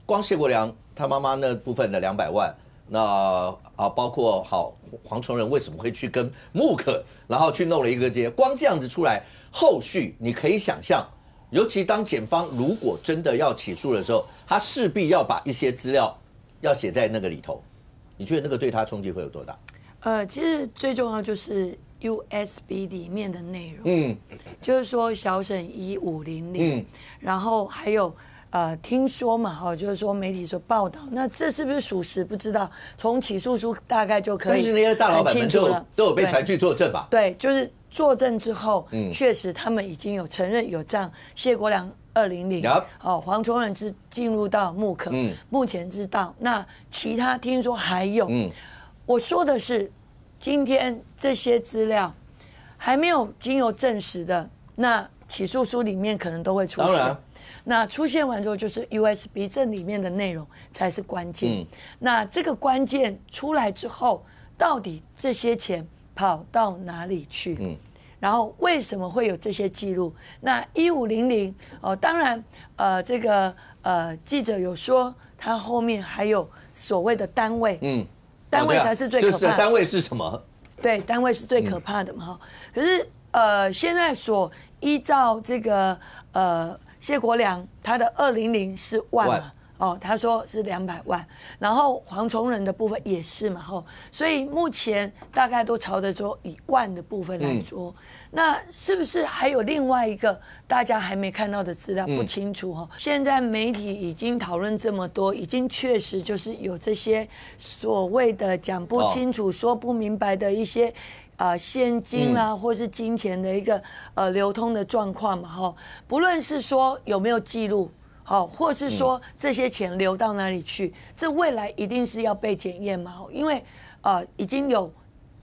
Speaker 1: 光谢国良他妈妈那部分的200万，那包括黄崇仁为什么会去跟木可，然后去弄了一个街，光这样子出来，后续你可以想象，尤其当检方如果真的要起诉的时候，他势必要把一些资料要写在那个里头，你觉得那个对他冲击会有多大？
Speaker 7: 其实最重要就是 USB 里面的内容，就是说小审1500，然后还有。听说嘛，就是说媒体所报道，那这是不是属实不知道，从起诉书大概就可以。但是
Speaker 1: 那些大老板们都有被传去作证吧？
Speaker 7: 对，就是作证之后，确实他们已经有承认有这样。谢国良200，黄崇仁是进入到木可，目前知道。那其他听说还有，我说的是，今天这些资料还没有经由证实的，那起诉书里面可能都会出现。当然。那出现完之后，就是 USB 这里面的内容才是关键。那这个关键出来之后，到底这些钱跑到哪里去？然后为什么会有这些记录？那1500当然这个记者有说，他后面还有所谓的单位，单位才是最可怕的。
Speaker 1: 就是单位是什么？
Speaker 7: 对，单位是最可怕的嘛。可是现在所依照这个谢国良他的200是万嘛，他说是200万，然后黄崇仁的部分也是嘛，所以目前大概都朝着说以万的部分来说，那是不是还有另外一个大家还没看到的资料不清楚现在媒体已经讨论这么多，已经确实就是有这些所谓的讲不清楚、说不明白的一些。现金啦，或是金钱的一个流通的状况嘛，不论是说有没有记录，或是说这些钱流到哪里去，这未来一定是要被检验嘛，因为已经有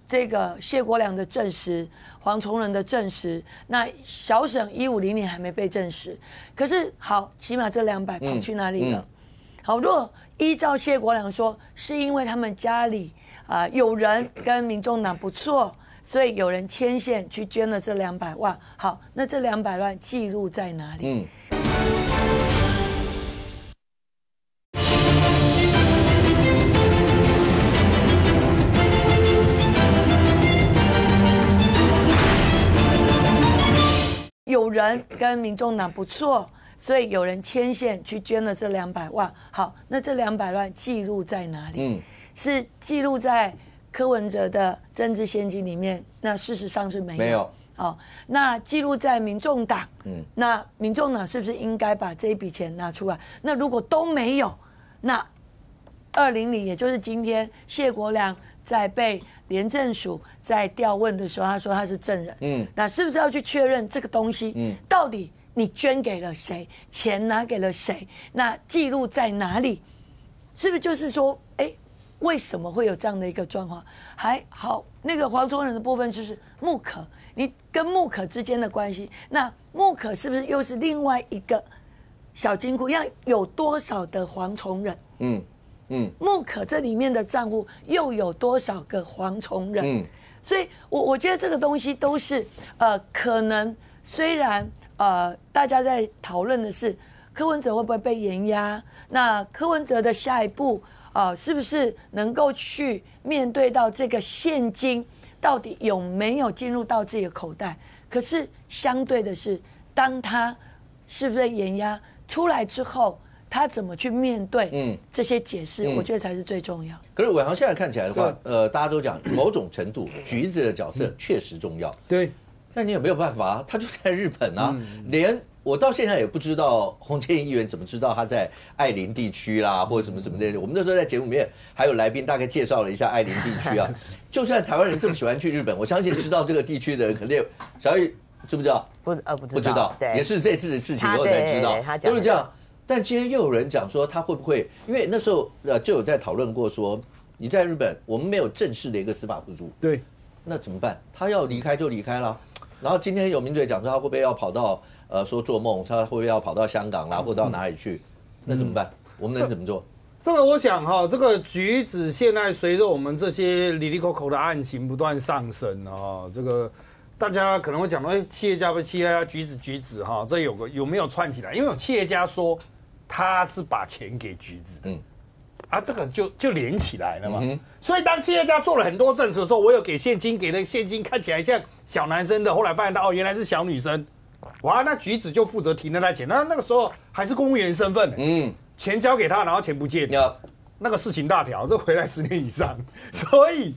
Speaker 7: 这个谢国良的证实，黄崇仁的证实，那小审1500还没被证实，可是好，起码这200跑去哪里了？好，如果依照谢国良说，是因为他们家里有人跟民众党不错。所以有人牵线去捐了这200万，好，那这200万记录在哪里？有人跟民众党不错，所以有人牵线去捐了这200万，好，那这200万记录在哪里？是记录在柯文哲的政治现金里面，那事实上是没有。好，那记录在民众党，那民众党是不是应该把这一笔钱拿出来？那如果都没有，那2020，也就是今天，谢国良在被廉政署在调问的时候，他说他是证人，那是不是要去确认这个东西，到底你捐给了谁，钱拿给了谁，那记录在哪里？是不是就是说，为什么会有这样的一个状况？还好，那个黄崇仁的部分就是木可，你跟木可之间的关系，那木可是不是又是另外一个小金库？要有多少的黄崇仁？木可这里面的账户又有多少个黄崇仁？所以我觉得这个东西都是可能虽然大家在讨论的是柯文哲会不会被延压，那柯文哲的下一步是不是能够去面对到这个现金到底有没有进入到自己的口袋？可是相对的是，当他是不是延压出来之后，他怎么去面对这些解释，我觉得才是最重要。
Speaker 1: 可是伟航现在看起来的话，大家都讲某种程度橘子的角色确实重要，
Speaker 4: 对，
Speaker 1: 但你有没有办法？他就在日本啊，连我到现在也不知道洪建议员怎么知道他在爱林地区啦，或者什么什么的。我们那时候在节目里面还有来宾大概介绍了一下爱林地区啊。就算台湾人这么喜欢去日本，我相信知道这个地区的人肯定小玉知不知道？
Speaker 2: 不知道，对，
Speaker 1: 也是这次的事情以后才知道，都是这样。但今天又有人讲说他会不会，因为那时候就有在讨论过说，你在日本我们没有正式的一个司法补助，
Speaker 4: 对，
Speaker 1: 那怎么办？他要离开就离开了。然后今天有名嘴讲说他会不会要跑到说做梦，他会不会要跑到香港啦，或者到哪里去？那怎么办？我们能怎么做？
Speaker 4: 这个我想哈，这个橘子现在随着我们这些里里口口的案情不断上升啊，这个大家可能会讲到，企业家不企业家橘子哈，这有没有串起来？因为有企业家说他是把钱给橘子，这个就连起来了嘛。所以当企业家做了很多政策的时候，我有给现金，给了现金看起来像小男生的，后来发现到原来是小女生，哇，那橘子就负责提那袋钱，那个时候还是公务员身份，钱交给他，然后钱不见，那个事情大条，这回来10年以上。所以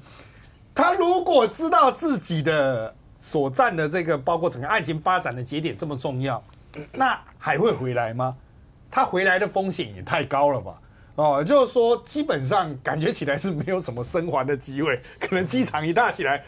Speaker 4: 他如果知道自己的所占的这个，包括整个案情发展的节点这么重要，那还会回来吗？他回来的风险也太高了吧？就是说，基本上感觉起来是没有什么生还的机会，可能机场一大起来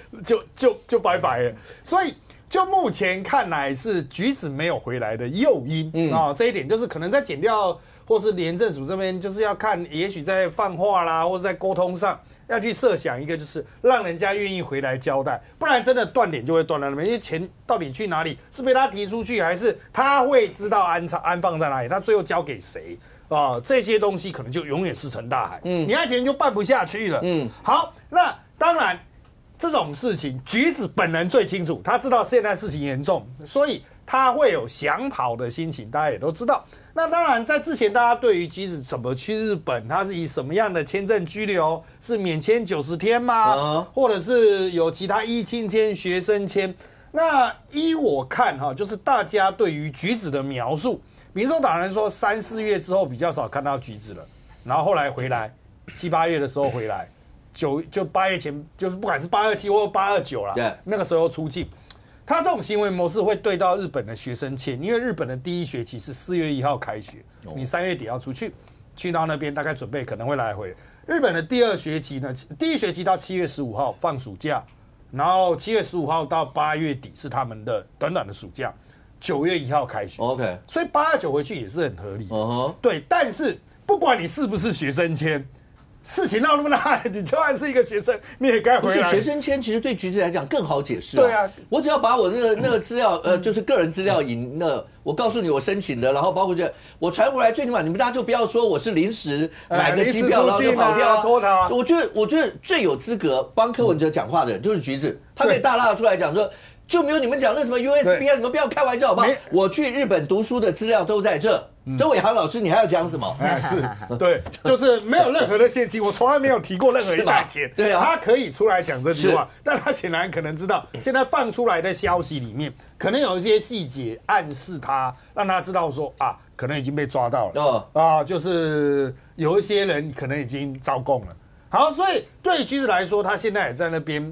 Speaker 4: 就拜拜了。所以，就目前看来是橘子没有回来的诱因这一点就是可能在检调或是廉政署这边，就是要看，也许在放话啦，或者在沟通上要去设想一个，就是让人家愿意回来交代，不然真的断点就会断在那边。因为钱到底去哪里，是被他提出去，还是他会知道安放在哪里，他最后交给谁？这些东西可能就永远石沉大海。你爱钱就办不下去了。好，那当然这种事情，橘子本人最清楚，他知道现在事情严重，所以他会有想跑的心情，大家也都知道。那当然，在之前大家对于橘子怎么去日本，他是以什么样的签证居留，是免签90天吗？或者是有其他依亲签、学生签？那依我看就是大家对于橘子的描述。民众党人说3、4月之后比较少看到橘子了，然后后来回来7、8月的时候回来，9就8月前就是不管是827或829啦，那个时候出境，他这种行为模式会对到日本的学生签，因为日本的第1学期是4月1号开学，你3月底要出去，去到那边大概准备可能会来回。日本的第2学期呢，第1学期到7月15号放暑假，然后7月15号到8月底是他们的短短的暑假。9月1号开学 ，OK， 所以8、9回去也是很合理。对，但是不管你是不是学生签，事情闹那么大，你就算是一个学生，你也该回来。
Speaker 1: 不是学生签，其实对橘子来讲更好解释。
Speaker 4: 对啊，
Speaker 1: 我只要把我那个资料，就是个人资料我告诉你我申请的，然后包括我传回来，最起码你们大家就不要说我是临时买个机票然后就跑掉
Speaker 4: 脱逃。
Speaker 1: 我觉得最有资格帮柯文哲讲话的人就是橘子，他可以大大出来讲说。就没有你们讲那什么 USB 啊，你们不要开玩笑好不好？我去日本读书的资料都在这。周伟航老师，你还要讲什么？
Speaker 4: 是，对，就是没有任何的现金，我从来没有提过任何一袋钱。
Speaker 1: 对啊，
Speaker 4: 他可以出来讲这句话，但他显然可能知道，现在放出来的消息里面，可能有一些细节暗示他，让他知道说可能已经被抓到了。就是有一些人可能已经招供了。好，所以对于橘子来说，他现在也在那边。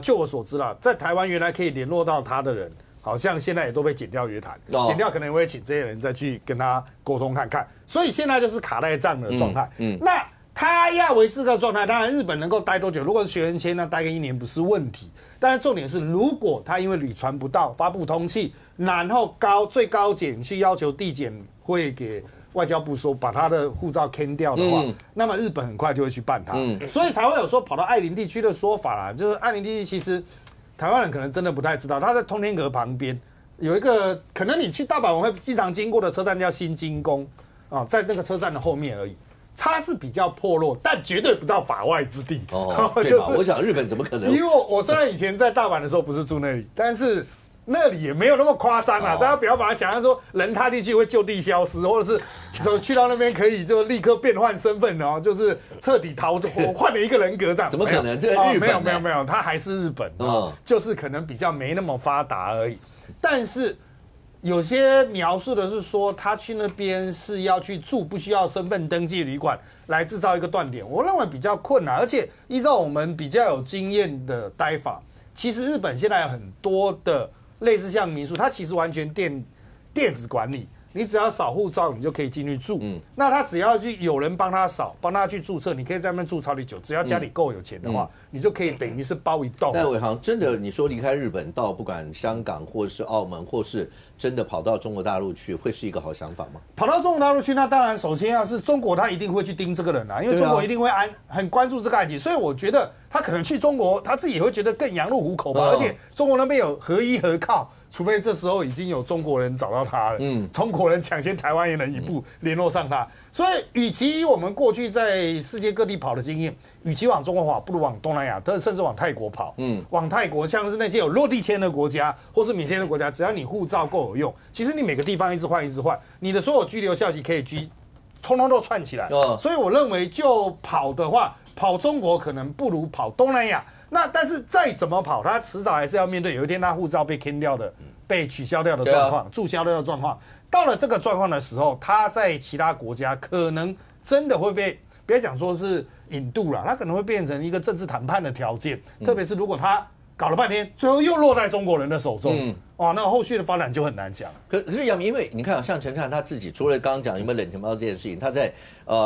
Speaker 4: 就我所知啦，在台湾原来可以联络到他的人，好像现在也都被检调约谈，检调可能会请这些人再去跟他沟通看看，所以现在就是卡在这样的状态。那他要维持这个状态，当然日本能够待多久？如果是学生签，那待个1年不是问题。但是重点是，如果他因为旅传不到，发布通气，然后最高检去要求地检会给外交部说把他的护照 can 掉的话，那么日本很快就会去办他，所以才会有说跑到爱林地区的说法啦。就是爱林地区其实台湾人可能真的不太知道，他在通天阁旁边有一个，可能你去大阪我会经常经过的车站叫新津宫啊，在那个车站的后面而已。它是比较破落，但绝对不到法外之地。
Speaker 1: 对吧？我想日本怎么可能？
Speaker 4: 因为我虽然以前在大阪的时候不是住那里，但是那里也没有那么夸张啊。大家不要把它想象说人踏进去会就地消失，或者是去到那边可以就立刻变换身份的就是彻底逃走，我换了一个人格这样。
Speaker 1: 怎么可能？这日本
Speaker 4: 没有，它还是日本就是可能比较没那么发达而已。但是有些描述的是说，他去那边是要去住不需要身份登记旅馆来制造一个断点，我认为比较困难。而且依照我们比较有经验的待法，其实日本现在有很多的类似像民宿，它其实完全电子管理，你只要扫护照，你就可以进去住。那他只要有人帮他扫，帮他去注册，你可以在那边住超级久，只要家里够有钱的话，你就可以等于是包一栋。
Speaker 1: 但伟航真的，你说离开日本到不管香港或是澳门，或是真的跑到中国大陆去，会是一个好想法吗？
Speaker 4: 跑到中国大陆去，那当然首先要是中国，他一定会去盯这个人啊，因为中国一定会很关注这个案情，所以我觉得他可能去中国，他自己也会觉得更羊入虎口吧。而且中国那边有何依何靠？除非这时候已经有中国人找到他了，中国人抢先台湾人一步联络上他，所以与其我们过去在世界各地跑的经验，与其往中国跑，不如往东南亚，甚至往泰国跑。往泰国像是那些有落地签的国家，或是免签的国家，只要你护照够有用，其实你每个地方一直换，你的所有居留效期可以通通都串起来。所以我认为就跑的话，跑中国可能不如跑东南亚。那但是再怎么跑，他迟早还是要面对有一天他护照被 can 掉的、被取消掉的状况、注销掉的状况。到了这个状况的时候，他在其他国家可能真的会被，别讲说是引渡了，他可能会变成一个政治谈判的条件。特别是如果他搞了半天，最后又落在中国人的手中，哇，那后续的发展就很难讲。
Speaker 1: 可是杨明，因为你看，像陈灿他自己，除了刚刚讲有没有冷钱包这件事情，他在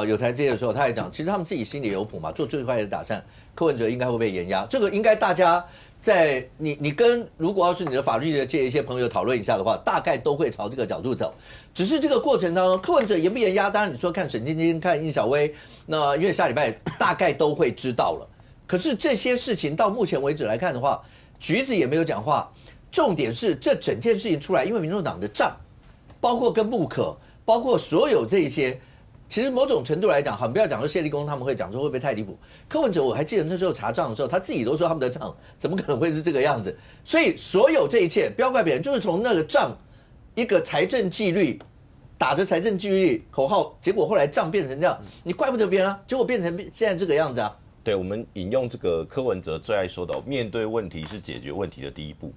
Speaker 1: 有台这些的时候，他也讲，其实他们自己心里有谱嘛，做最坏的打算，柯文哲应该会被严压，这个应该大家在你跟如果要是你的法律界一些朋友讨论一下的话，大概都会朝这个角度走。只是这个过程当中，柯文哲严不严压，当然你说看沈晶晶、看殷小薇，那因为下礼拜大概都会知道了。可是这些事情到目前为止来看的话，橘子也没有讲话。重点是这整件事情出来，因为民众党的账，包括跟穆可，包括所有这些，其实某种程度来讲，好，不要讲说谢立功他们会讲说会不会太离谱。柯文哲我还记得那时候查账的时候，他自己都说他们的账怎么可能会是这个样子？所以所有这一切不要怪别人，就是从那个账一个财政纪律。打着财政纪律口号，结果后来账变成这样，你怪不得别人啊，结果变成现在这个样子啊。
Speaker 5: 对，我们引用这个柯文哲最爱说的，面对问题是解决问题的第一步。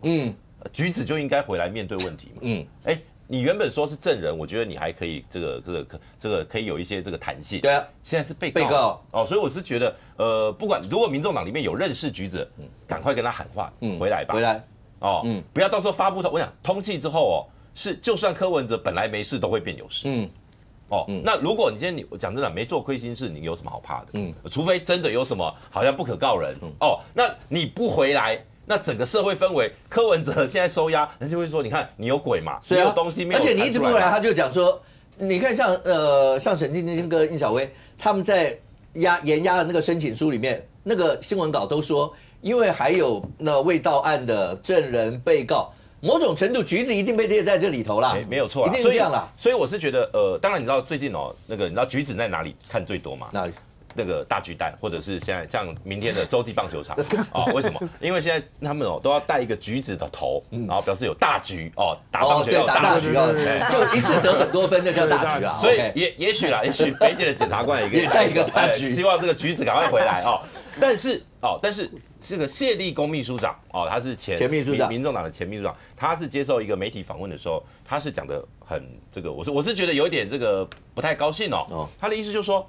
Speaker 5: 橘子就应该回来面对问题嘛。你原本说是证人，我觉得你还可以这个可以有一些这个弹性。
Speaker 1: 对啊，
Speaker 5: 现在是被告哦，所以我是觉得不管如果民众党里面有认识橘子，赶快跟他喊话，回来吧，
Speaker 1: 回来
Speaker 5: 哦，不要到时候发布我想通气之后是就算柯文哲本来没事都会变有事。那如果你今天我讲真的没做亏心事，你有什么好怕的？除非真的有什么好像不可告人那你不回来，那整个社会氛围，柯文哲现在收押，人就会说，你看你有鬼嘛，你有东西没有，
Speaker 1: 而且你一直不回来，他就讲说，你看像沈晶晶跟殷小薇他们在严押的那个申请书里面，那个新闻稿都说，因为还有那未到案的证人被告。某种程度，橘子一定被列在这里头啦，
Speaker 5: 没有错，
Speaker 1: 一定是这样啦。
Speaker 5: 所以我是觉得，当然你知道最近那个你知道橘子在哪里看最多吗？
Speaker 1: 哪里？
Speaker 5: 那个大巨蛋，或者是现在像明天的洲际棒球场为什么？因为现在他们都要带一个橘子的头，然后表示有大局打棒球
Speaker 1: 对，打大局就一次得很多分，就叫大局啊。
Speaker 5: 所以也许北检的检察官也
Speaker 1: 带一个大局，
Speaker 5: 希望这个橘子赶快回来但是这个谢立功秘书长他是前秘书长，民众党的前秘书长，他是接受一个媒体访问的时候，他是讲的很这个，我是觉得有一点这个不太高兴他的意思就是说，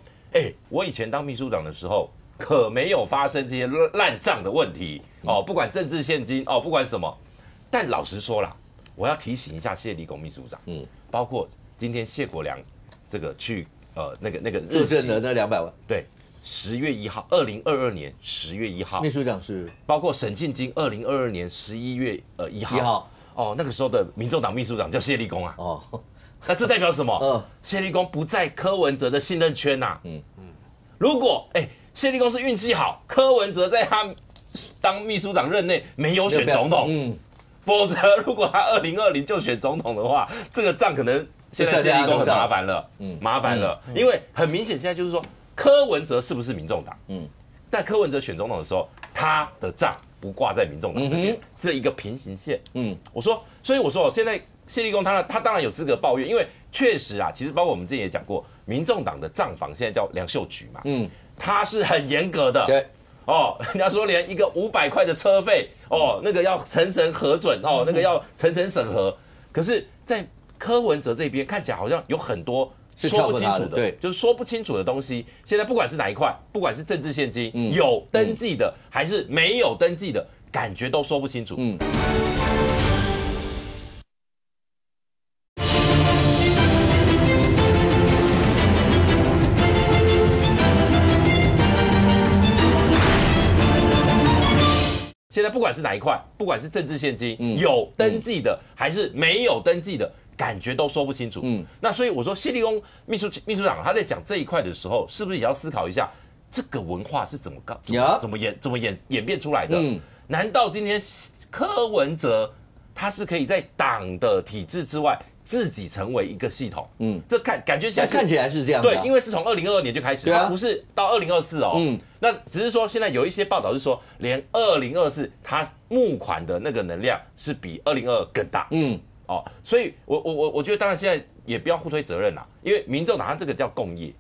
Speaker 5: 我以前当秘书长的时候，可没有发生这些烂账的问题哦，不管政治现金哦，不管什么。但老实说啦，我要提醒一下谢立功秘书长，包括今天谢国良这个去那个
Speaker 1: 作证的那200万，
Speaker 5: 对，10月1号，2022年10月1号，
Speaker 1: 秘书长是
Speaker 5: 包括沈庆京2022年11月1号，哦，那个时候的民众党秘书长叫谢立功啊，哦。那这代表什么？谢立功不在柯文哲的信任圈呐。如果谢立功是运气好，柯文哲在他当秘书长任内没有选总统，否则如果他2020就选总统的话，这个账可能现在谢立功很麻烦了，麻烦了，因为很明显现在就是说柯文哲是不是民众党？但柯文哲选总统的时候，他的账不挂在民众党这边，是一个平行线。所以我说现在。谢立功他当然有资格抱怨，因为确实啊，其实包括我们之前也讲过，民众党的账房现在叫梁秀菊嘛，他是很严格的，
Speaker 1: 对，
Speaker 5: 人家说连一个500块的车费，那个要层层核准，那个要层层审核，可是，在柯文哲这边看起来好像有很多说不清楚的，对，就是说不清楚的东西。现在不管是哪一块，不管是政治现金有登记的还是没有登记的，感觉都说不清楚。现在不管是哪一块，不管是政治现金有登记的还是没有登记的，感觉都说不清楚。那所以我说谢立功秘书长他在讲这一块的时候，是不是也要思考一下这个文化是怎么演变出来的？难道今天柯文哲他是可以在党的体制之外自己成为一个系统？这感觉起来
Speaker 1: 看起来是这样。
Speaker 5: 对，因为是从2022年就开始，它不是到2024哦。那只是说现在有一些报道是说，连2024它募款的那个能量是比2022更大。所以我觉得当然现在也不要互推责任啦，因为民众党这个叫共业。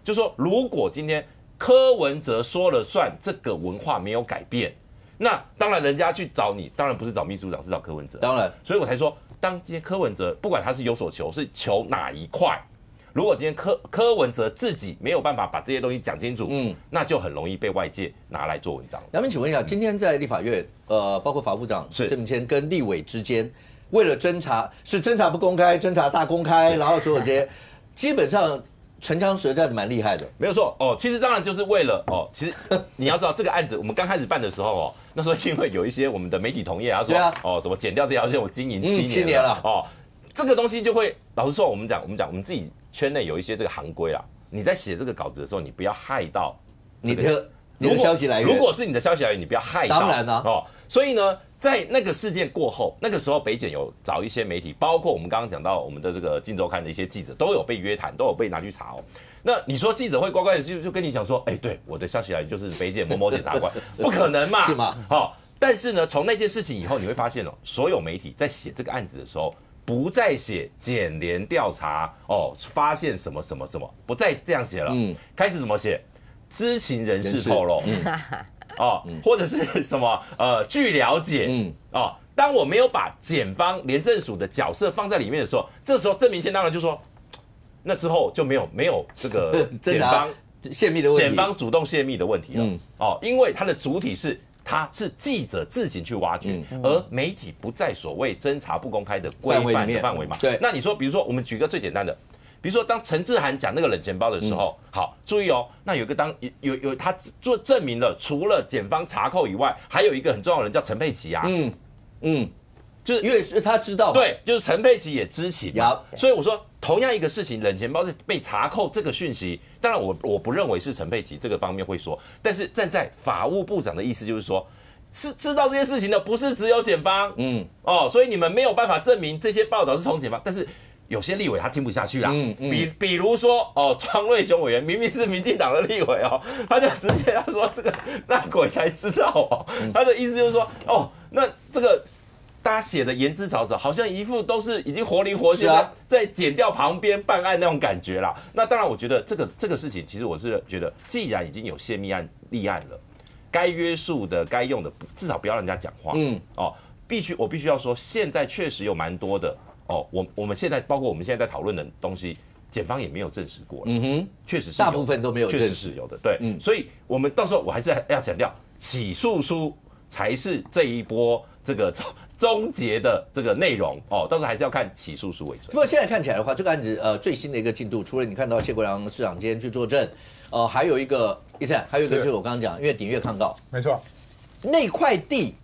Speaker 5: 就说如果今天柯文哲说了算，这个文化没有改变，那当然人家去找你，当然不是找秘书长，是找柯文哲。
Speaker 1: 当然，
Speaker 5: 所以我才说，当今天柯文哲不管他是有所求，是求哪一块。如果今天柯文哲自己没有办法把这些东西讲清楚，那就很容易被外界拿来做文章。
Speaker 1: 杨明，请问一下，今天在立法院，包括法务部长郑明谦跟立委之间，为了侦查，是侦查不公开，侦查大公开，然后所有这些，基本上唇枪舌战的蛮厉害的。
Speaker 5: 没有错其实当然就是为了其实你要知道这个案子，我们刚开始办的时候那时候因为有一些我们的媒体同业他说什么剪掉这条线，我经营7年了这个东西就会，老实说，我们讲我们自己圈内有一些这个行规啦。你在写这个稿子的时候，你不要害到
Speaker 1: 你的消息来源。
Speaker 5: 如果是你的消息来源，你不要害到。
Speaker 1: 当然啦
Speaker 5: 所以呢，在那个事件过后，那个时候北检有找一些媒体，包括我们刚刚讲到我们的这个《镜周刊》的一些记者，都有被约谈，都有被拿去查那你说记者会乖乖的就跟你讲说，对，我的消息来源就是北检某某检察官，不可能嘛？
Speaker 1: 是吗？
Speaker 5: 但是呢，从那件事情以后，你会发现所有媒体在写这个案子的时候，不再写检联调查发现什么什么什么，不再这样写了，开始怎么写？知情人士透露，或者是什么据了解，当我没有把检方廉政署的角色放在里面的时候，这时候郑明谦当然就说，那之后就没有这个检方
Speaker 1: 泄密的问题，
Speaker 5: 检方主动泄密的问题了，因为它的主体是。他是记者自行去挖掘，而媒体不在所谓侦查不公开的规范的范围嘛。
Speaker 1: 对，
Speaker 5: 那你说，比如说我们举个最简单的，比如说当陈志涵讲那个冷钱包的时候，好，注意那有一个他证明了，除了检方查扣以外，还有一个很重要的人叫陈佩琪啊。就是
Speaker 1: 因为是他知道，
Speaker 5: 对，就是陈佩琪也知情嘛。所以我说，同样一个事情，冷钱包是被查扣这个讯息，当然我不认为是陈佩琪这个方面会说，但是站在法务部长的意思就是说，是知道这件事情的不是只有检方，所以你们没有办法证明这些报道是从检方，但是有些立委他听不下去啦，比如说庄瑞雄委员明明是民进党的立委他就直接他说这个烂鬼才知道他的意思就是说那这个。大家写的言之凿凿，好像一副都是已经活灵活现在检调旁边办案那种感觉啦。那当然，我觉得这个事情，其实我是觉得，既然已经有泄密案立案了，该约束的、该用的，至少不要让人家讲话。我必须要说，现在确实有蛮多的我们现在包括我们现在在讨论的东西，检方也没有证实过。确实是
Speaker 1: 大部分都没有证实，
Speaker 5: 确实是有的。对，所以我们到时候我还是要强调，起诉书才是这一波这个终结的这个内容哦，到时候还是要看起诉书为准。
Speaker 1: 不过现在看起来的话，这个案子最新的一个进度，除了你看到谢国良市长今天去作证，还有一个就是我刚刚讲，因为顶越抗告，
Speaker 3: 没错，
Speaker 1: 那块地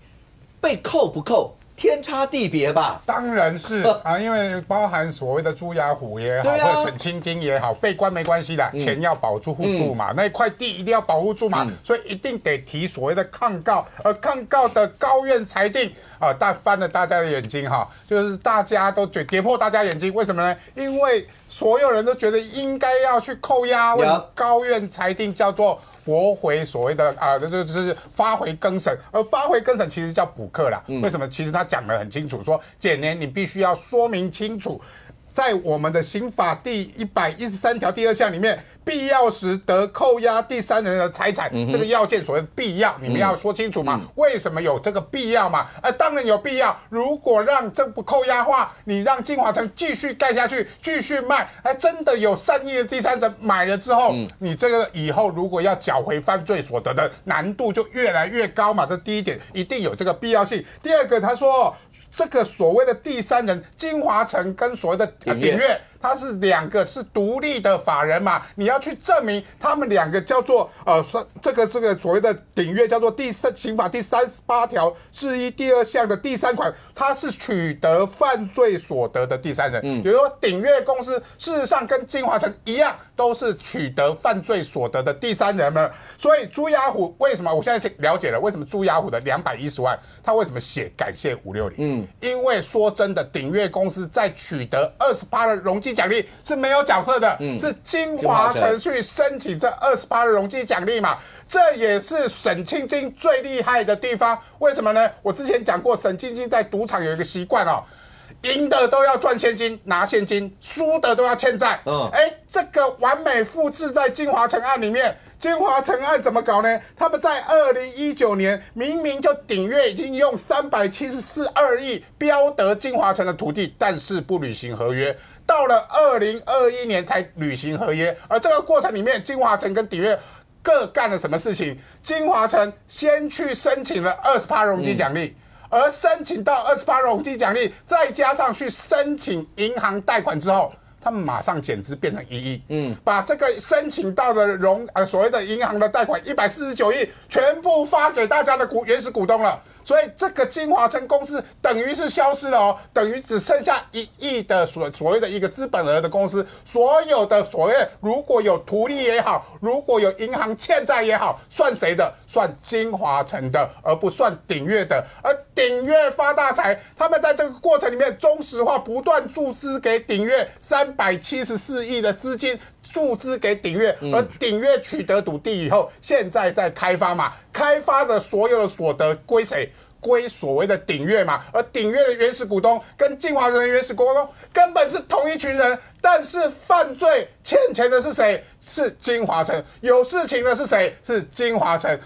Speaker 1: 被扣不扣？天差地别吧，
Speaker 3: 当然是啊，因为包含所谓的朱雅虎也好，或者沈清金也好，被关没关系的，钱要保住嘛，那块地一定要保护住嘛，所以一定得提所谓的抗告，而抗告的高院裁定啊，翻了大家的眼睛哈，就是大家都跌破大家眼睛，为什么呢？因为所有人都觉得应该要去扣押，为什么高院裁定叫做驳回所谓的就是发回更审，而发回更审其实叫补课啦。为什么？其实他讲得很清楚，说检联你必须要说明清楚，在我们的刑法第113条第2项里面，必要时得扣押第三人的财产，这个要件所谓的必要，你们要说清楚嘛？为什么有这个必要嘛？当然有必要。如果让这不扣押话，你让金华城继续盖下去，继续卖，真的有善意的第三者买了之后，你这个以后如果要缴回犯罪所得的难度就越来越高嘛。这第一点，一定有这个必要性。第二个，他说这个所谓的第三人金华城跟所谓的鼎越，它是2个是独立的法人嘛，你要去证明他们2个叫做这个所谓的鼎越叫做刑法第38条之一第2项的第3款，它是取得犯罪所得的第三人。比如说鼎越公司事实上跟金华城一样，都是取得犯罪所得的第三人嘛。所以朱雅虎为什么我现在了解了为什么朱雅虎的210万他为什么写感谢560？因为说真的，鼎越公司在取得20%的容积奖励是没有角色的，是金华城去申请这20%的容积奖励嘛。这也是沈清金最厉害的地方。为什么呢？我之前讲过，沈清金在赌场有一个习惯哦，赢的都要赚现金拿现金，输的都要欠债。这个完美复制在金华城案里面。金华城案怎么搞呢？他们在2019年明明就鼎越已经用374.2亿标得金华城的土地，但是不履行合约。到了2021年才履行合约，而这个过程里面，金华城跟鼎越各干了什么事情？金华城先去申请了20%容积奖励，而申请到20%容积奖励，再加上去申请银行贷款之后，他们马上减资变成1亿，把这个申请到的所谓的银行的贷款149亿全部发给大家的原始股东了。所以这个金华城公司等于是消失了哦，等于只剩下1亿的所谓的一个资本额的公司，所有的所谓如果有图利也好，如果有银行欠债也好，算谁的？算金华城的，而不算鼎越的。而鼎越发大财，他们在这个过程里面，中石化不断注资给鼎越374亿的资金。注资给鼎越，而鼎越取得土地以后，现在在开发嘛，开发的所有的所得归谁？归所谓的鼎越嘛。而鼎越的原始股东跟金华城的原始股东根本是同一群人，但是犯罪欠钱的是谁？是金华城。有事情的是谁？是金华城。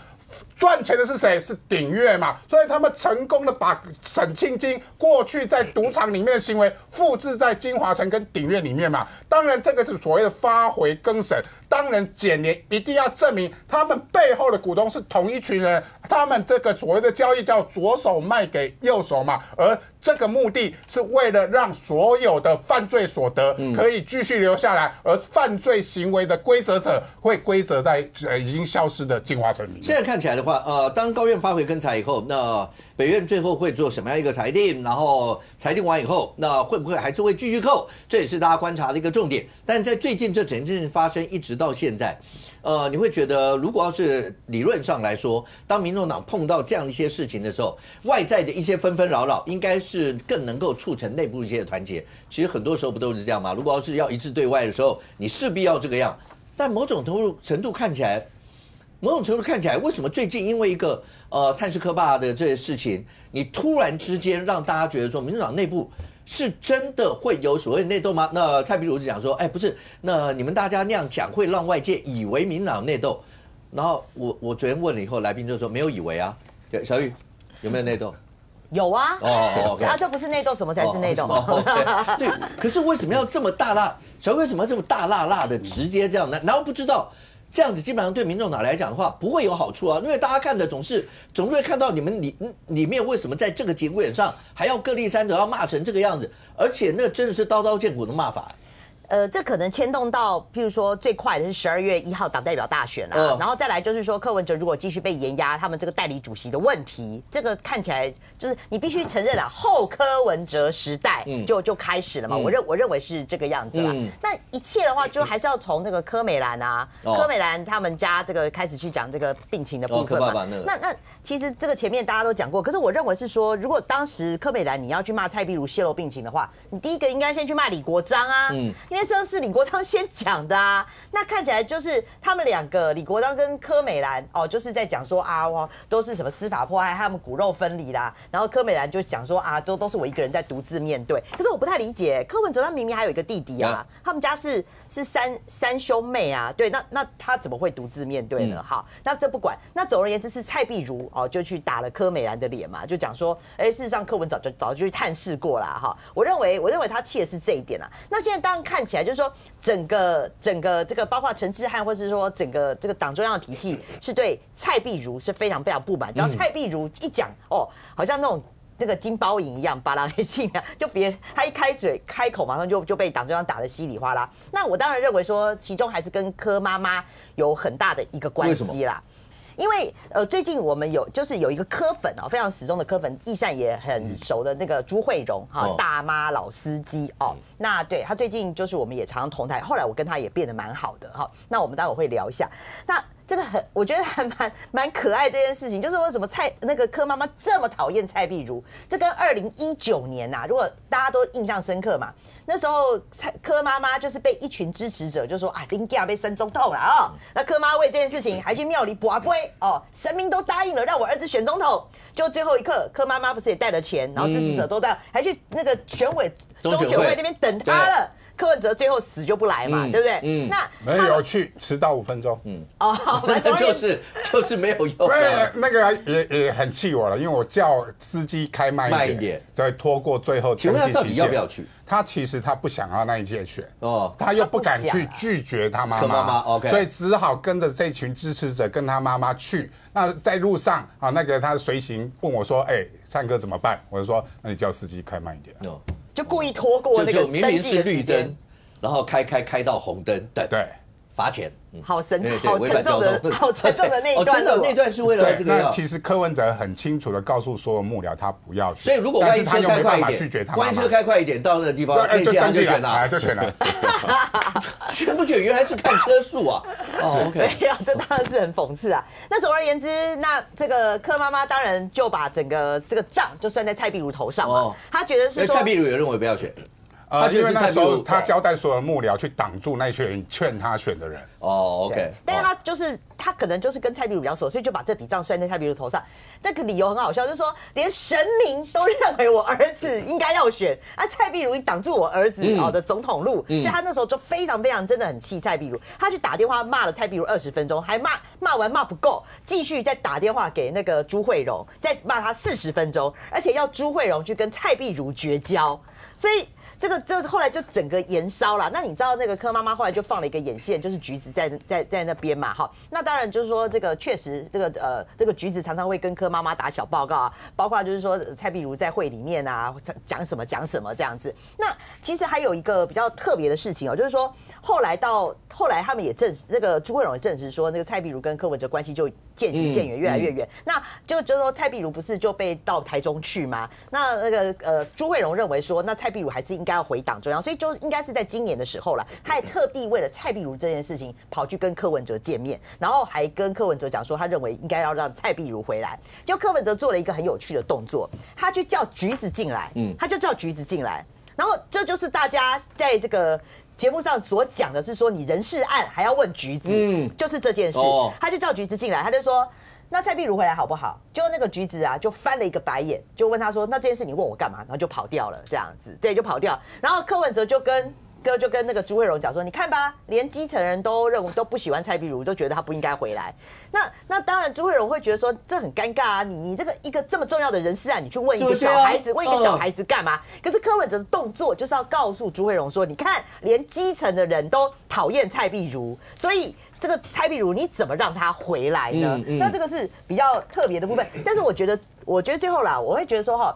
Speaker 3: 赚钱的是谁？是鼎越嘛。所以他们成功的把沈清金过去在赌场里面的行为复制在金华城跟鼎越里面嘛。当然这个是所谓的发回更审，当然检联一定要证明他们背后的股东是同一群人，他们这个所谓的交易叫左手卖给右手嘛，而这个目的是为了让所有的犯罪所得可以继续留下来，而犯罪行为的归责者会归责在已经消失的金华城里面。
Speaker 1: 现在看起来的话，当高院发回更裁以后，那北院最后会做什么样一个裁定？然后裁定完以后，那会不会还是会继续扣？这也是大家观察的一个重点。但在最近这整件事发生一直到现在，你会觉得，如果要是理论上来说，当民众党碰到这样一些事情的时候，外在的一些纷纷扰扰，应该是更能够促成内部一些的团结。其实很多时候不都是这样吗？如果要是要一致对外的时候，你势必要这个样。但某种程度看起来，为什么最近因为一个探视科霸的这些事情，你突然之间让大家觉得说，民众党内部是真的会有所谓内斗吗？那蔡壁如就讲说，不是，那你们大家那样讲会让外界以为民进党内斗。然后我昨天问了以后，来宾就说没有以为啊。小玉有没有内斗？
Speaker 2: 有啊，
Speaker 1: 哦，
Speaker 2: 啊，这不是内斗，什么才是内斗？
Speaker 1: 对，可是为什么要这么大辣？小贵为什么要这么大辣的直接这样呢？然后不知道这样子基本上对民众党来讲的话不会有好处啊，因为大家看的总是会看到你们里面为什么在这个节骨眼上还要各立三德，要骂成这个样子，而且那真的是刀刀见骨的骂法。
Speaker 2: 这可能牵动到，譬如说最快的是12月1号党代表大选啦，然后再来就是说柯文哲如果继续被延压，他们这个代理主席的问题，这个看起来就是你必须承认啦，后柯文哲时代就开始了嘛，我认为是这个样子啦。那一切的话，就还是要从那个柯美兰啊，柯美兰他们家这个开始去讲这个病情的部分嘛。那其实这个前面大家都讲过，可是我认为是说，如果当时柯美兰你要去骂蔡壁如泄露病情的话，你第一个应该先去骂李国章啊，因为这是李国章先讲的啊。那看起来就是他们两个，李国章跟柯美兰就是在讲说啊，都是什么司法迫害，他们骨肉分离啦。然后柯美兰就讲说啊，都是我一个人在独自面对。可是我不太理解，柯文哲他明明还有一个弟弟啊，他们家是三兄妹啊，对，那他怎么会独自面对呢？好，那这不管。那总而言之是蔡壁如就去打了柯美兰的脸嘛，就讲说，事实上柯文早就去探视过啦，哈。我认为他气的是这一点啊。那现在当然看起来就是说，整个这个包括陈智汉，或是说整个这个党中央的体系，是对蔡壁如是非常非常不满。只要蔡壁如一讲好像那种那个金包银一样，巴拉黑信啊，就他一开口，马上就被党中央打得稀里哗啦。那我当然认为说，其中还是跟柯妈妈有很大的一个关系啦。因为最近我们有一个柯粉非常死忠的柯粉，义善也很熟的那个朱慧荣大妈老司机那对他最近就是我们也常常同台，后来我跟他也变得蛮好的那我们待会会聊一下。那这个我觉得还蛮可爱这件事情，就是为什么那个柯妈妈这么讨厌蔡壁如？这跟2019年如果大家都印象深刻嘛，那时候柯妈妈就是被一群支持者就说林家被升总统了那柯妈为这件事情还去庙里跋杯神明都答应了让我儿子选总统，就最后一刻柯妈妈不是也带了钱，然后支持者都在还去那个中选会那边等他了。柯文哲最后死就不来嘛，对不对？那
Speaker 3: 没有去，迟到5分钟。
Speaker 1: 反正就是没有用。
Speaker 3: 那个也很气我了，因为我叫司机开慢一点，对，拖过最后。
Speaker 1: 请问他到底要不要去？
Speaker 3: 他其实他不想要那一届选他又不敢去拒绝他妈妈，OK， 所以只好跟着这群支持者跟他妈妈去。那在路上那个他随行问我说：“善哥怎么办？”我就说：“那你叫司机开慢一点。”
Speaker 2: 就故意拖过那个
Speaker 1: 明明是绿灯，然后开到红灯，对，罚钱。
Speaker 2: 好沉重的那一段，
Speaker 1: 真的那段是为了这个。
Speaker 3: 那其实柯文哲很清楚的告诉所有幕僚，他不要去。
Speaker 1: 所以如果万一车开快一点，万一车开快一点到那个地方，那届他就选了，
Speaker 3: 就选了。
Speaker 1: 选不选原来是看车速啊。
Speaker 2: OK， 没有，这当然是很讽刺啊。那总而言之，那这个柯妈妈当然就把整个这个账就算在蔡壁如头上嘛。他觉得是说
Speaker 1: 蔡壁如也认为不要选。
Speaker 3: 因为那时候他交代所有幕僚去挡住那些人劝他选的人。
Speaker 2: OK。但是他可能就是跟蔡壁如比较熟，所以就把这笔账算在蔡壁如头上。那个理由很好笑，就是说连神明都认为我儿子应该要选，蔡壁如挡住我儿子的总统路，所以他那时候就非常非常真的很气蔡壁如，他去打电话骂了蔡壁如20分钟，还骂完骂不够，继续再打电话给那个朱慧荣，再骂他40分钟，而且要朱慧荣去跟蔡壁如绝交，所以。这后来就整个延烧了。那你知道那个柯妈妈后来就放了一个眼线，就是橘子在那边嘛，那当然就是说这个确实这个橘子常常会跟柯妈妈打小报告包括就是说蔡壁如在会里面讲什么这样子。那其实还有一个比较特别的事情就是说后来他们也证实，那个朱慧荣也证实说那个蔡壁如跟柯文哲关系就渐行渐远，越来越远。那就说蔡壁如不是就被到台中去吗？那个朱慧荣认为说，那蔡壁如还是应该要回党中央，所以就应该是在今年的时候了。他也特地为了蔡壁如这件事情跑去跟柯文哲见面，然后还跟柯文哲讲说，他认为应该要让蔡壁如回来。就柯文哲做了一个很有趣的动作，他去叫橘子进来，然后这就是大家在这个节目上所讲的是说，你人事案还要问橘子，就是这件事。他就叫橘子进来，他就说。那蔡壁如回来好不好？就那个橘子就翻了一个白眼，就问他说：“那这件事你问我干嘛？”然后就跑掉了，这样子，对，就跑掉。然后柯文哲就跟就跟那个朱慧荣讲说，你看吧，连基层人都不喜欢蔡壁如，都觉得他不应该回来。那当然，朱慧荣会觉得说这很尴尬啊，你这个一个这么重要的人事案，你去问一个小孩子，问一个小孩子干嘛？可是柯文哲的动作就是要告诉朱慧荣说，你看，连基层的人都讨厌蔡壁如，所以这个蔡壁如你怎么让他回来呢？那这个是比较特别的部分。但是我觉得最后啦，我会觉得说哈。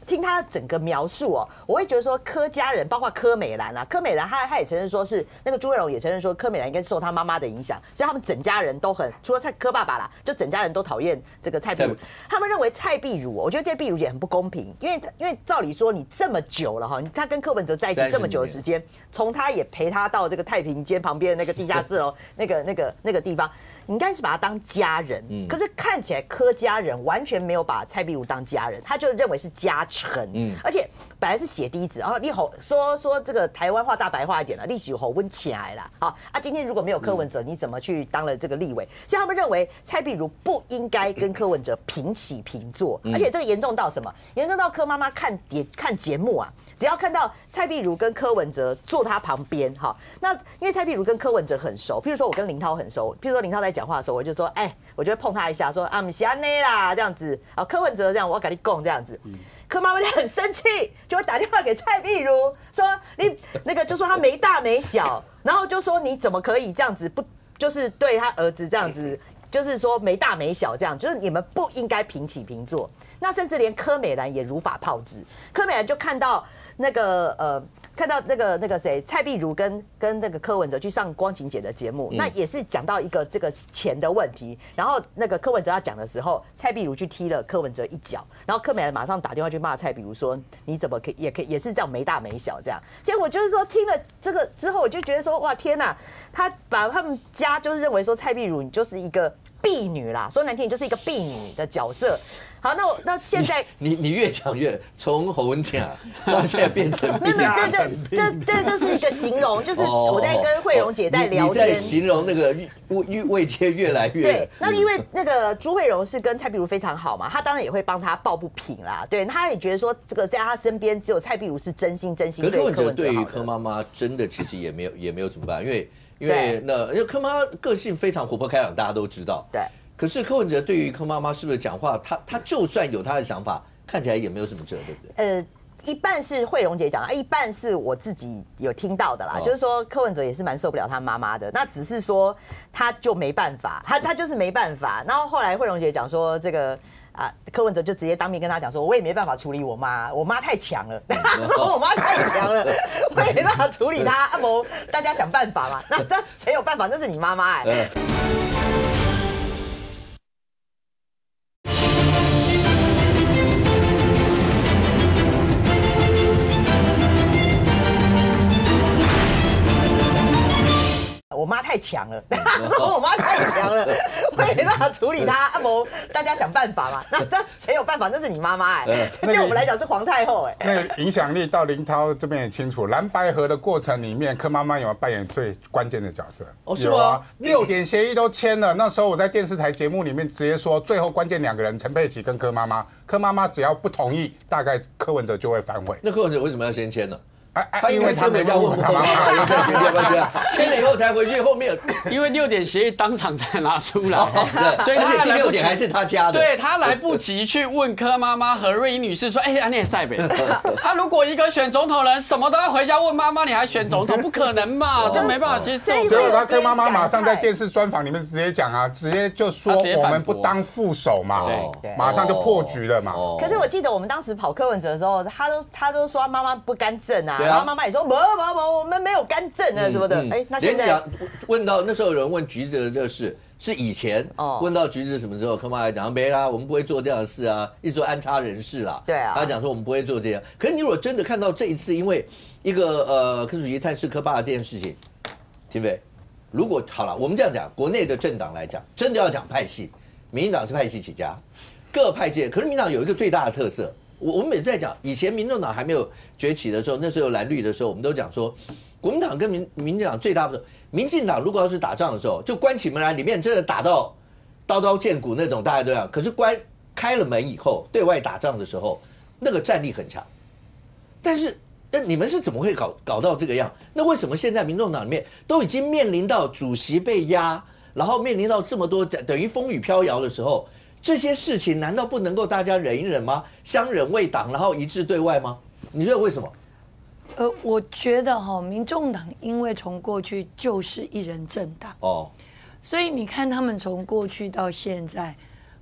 Speaker 2: 听他整个描述哦，我会觉得说柯家人，包括柯美兰啊，柯美兰他也承认说是那个朱慧荣也承认说柯美兰应该受他妈妈的影响，所以他们整家人都很，除了柯爸爸啦，就整家人都讨厌这个蔡壁如。他们认为蔡壁如，我觉得对壁如也很不公平，因为照理说你这么久了哈，他跟柯文哲在一起这么久的时间，从他也陪他到这个太平间旁边的那个地下室楼那个地方。你应该是把他当家人，可是看起来柯家人完全没有把蔡壁如当家人，他就认为是家臣，而且本来是血滴子，然后你吼说这个台湾话大白话一点了，历史吼温起来了，好啊，今天如果没有柯文哲，你怎么去当了这个立委？所以他们认为蔡壁如不应该跟柯文哲平起平坐，而且这个严重到什么？严重到柯妈妈看节目啊，只要看到蔡壁如跟柯文哲坐他旁边，哈，那因为蔡壁如跟柯文哲很熟，譬如说我跟林涛很熟，譬如说林涛在讲话的时候，我就说，我就会碰他一下，说啊，不是安内啦，这样子，啊，柯文哲这样，我要跟你讲这样子，柯妈妈就很生气，就会打电话给蔡壁如，说你那个就说他没大没小，然后就说你怎么可以这样子，不就是对他儿子这样子，就是说没大没小这样，就是你们不应该平起平坐。那甚至连柯美兰也如法炮制，柯美兰就看到那个谁蔡壁如跟那个柯文哲去上光晴姐的节目，那也是讲到一个这个钱的问题，然后那个柯文哲要讲的时候，蔡壁如去踢了柯文哲一脚，然后柯美兰马上打电话去骂蔡壁如说你怎么可以也是这样没大没小这样。结果我就是说听了这个之后，我就觉得说哇天哪，他把他们家就是认为说蔡壁如你就是一个婢女啦，说难听，你就是一个婢女的角色。好，那现在
Speaker 1: 你越讲越从侯文强到现在变成婢女，
Speaker 2: 这是一个形容，就是我在跟慧荣姐在聊天，
Speaker 1: 你在形容那个位阶越来越
Speaker 2: 对。那因为那个朱慧荣是跟蔡壁如非常好嘛，他当然也会帮他抱不平啦。对，他也觉得说这个在他身边只有蔡壁如是真心对柯文哲好的。
Speaker 1: 对于柯妈妈真的其实也没有怎么办，因为柯妈个性非常活泼开朗，大家都知道。
Speaker 2: 对。
Speaker 1: 可是柯文哲对于柯妈妈是不是讲话，他就算有他的想法，看起来也没有什么辙，对不对？
Speaker 2: 一半是慧荣姐讲的，一半是我自己有听到的啦。就是说柯文哲也是蛮受不了他妈妈的，那只是说他就没办法，他就是没办法。然后后来慧荣姐讲说这个。柯文哲就直接当面跟他讲说，我也没办法处理我妈太强了。他说我妈太强了，我也没办法处理她。阿伯，大家想办法嘛。那谁有办法？那是你妈妈我妈太强了，他说我妈太强了，我也没办法处理她。阿伯，大家想办法嘛。那谁有办法？那是你妈妈对我们来讲是皇太后
Speaker 3: 那个影响力到林涛这边也清楚。蓝白合的过程里面，柯妈妈有没有扮演最关键的角色？
Speaker 1: 是吗
Speaker 3: ？6点协议都签了，那时候我在电视台节目里面直接说，最后关键2个人陈佩琪跟柯妈妈，柯妈妈只要不同意，大概柯文哲就会反悔。
Speaker 1: 那柯文哲为什么要先签呢？
Speaker 3: 因为他没叫问他妈妈，
Speaker 1: 有这样没关系啊。签了以后才回去，后面
Speaker 6: 因为6点协议当场才拿出来，
Speaker 1: 所以而且第6点还是他家的，
Speaker 6: 对他来不及去问柯妈妈和瑞英女士说，安内塞北，他如果一个选总统人什么都要回家问妈妈，你还选总统，不可能嘛，这没办法接受。
Speaker 3: 结果他柯妈妈马上在电视专访里面直接讲啊，直接就说我们不当副手嘛，马上就破局了嘛。
Speaker 2: 可是我记得我们当时跑柯文哲的时候，他都说妈妈不干政啊。然后妈妈也说不，我们没有干政啊什么的。那现在
Speaker 1: 问到那时候有人问橘子的这个事，是以前问到橘子什么时候，柯妈还讲没啦，我们不会做这样的事啊，一直说安插人事啦。
Speaker 2: 对啊，
Speaker 1: 他讲说我们不会做这样。可是你如果真的看到这一次，因为一个柯主席探视柯爸这件事情，廷飞，如果好了，我们这样讲，国内的政党来讲，真的要讲派系，民进党是派系起家，各派界，可是民进党有一个最大的特色。我们每次在讲，以前民众党还没有崛起的时候，那时候有蓝绿的时候，我们都讲说，国民党跟民进党最大的，民进党如果要是打仗的时候，就关起门来，里面真的打到刀刀见骨那种，大家都这样。可是开了门以后，对外打仗的时候，那个战力很强。但是那你们是怎么会搞到这个样？那为什么现在民众党里面都已经面临到主席被压，然后面临到这么多等于风雨飘摇的时候，这些事情难道不能够大家忍一忍吗？相忍为党，然后一致对外吗？你觉得为什么？
Speaker 7: 我觉得民众党因为从过去就是一人政党哦，所以你看他们从过去到现在。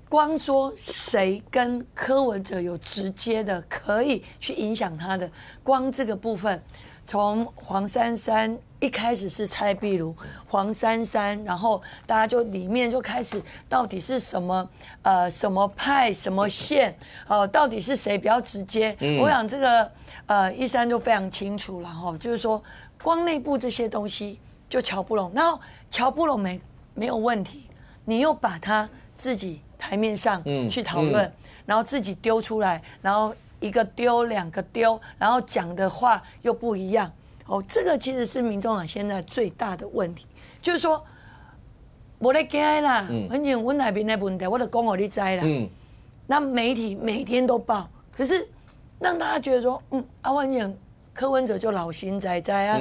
Speaker 7: 光说谁跟柯文哲有直接的可以去影响他的，光这个部分，从黄珊珊一开始是蔡壁如，黄珊珊，然后大家就里面就开始到底是什么什么派什么线到底是谁比较直接？我想这个一山就非常清楚了哈，就是说光内部这些东西就瞧不拢，然后瞧不拢没有问题，你又把它自己。台面上去讨论，然后自己丢出来，然后一个丢两个丢，然后讲的话又不一样。这个其实是民众党现在最大的问题，就是说，我在惊啦，反正我那边的问题，我就讲给你知啦。那媒体每天都报，可是让大家觉得说，反正柯文哲就老神在在啊，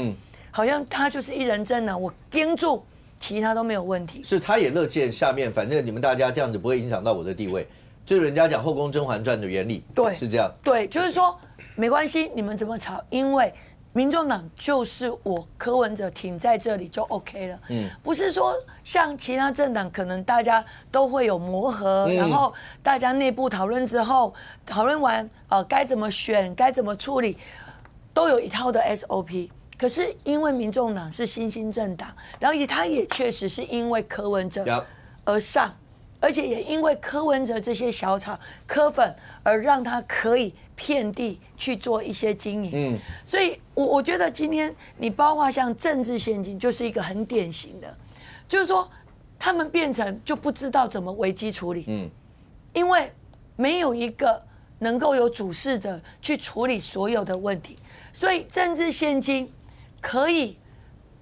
Speaker 7: 好像他就是一人政啊，我盯住。其他都没有问题，
Speaker 1: 是他也乐见下面，反正你们大家这样子不会影响到我的地位，就是人家讲《后宫甄嬛传》的原理，
Speaker 7: 对，
Speaker 1: 是这样，
Speaker 7: 对，就是说没关系，你们怎么吵，因为民众党就是我柯文哲挺在这里就 OK 了，不是说像其他政党可能大家都会有磨合，然后大家内部讨论之后，讨论完该怎么选，该怎么处理，都有一套的 SOP。可是因为民众党是新兴政党，然后他也确实是因为柯文哲而上，而且也因为柯文哲这些小草柯粉而让他可以遍地去做一些经营。所以我觉得今天你包括像政治现金就是一个很典型的，就是说他们变成就不知道怎么危机处理，因为没有一个能够有主事者去处理所有的问题，所以政治现金。可以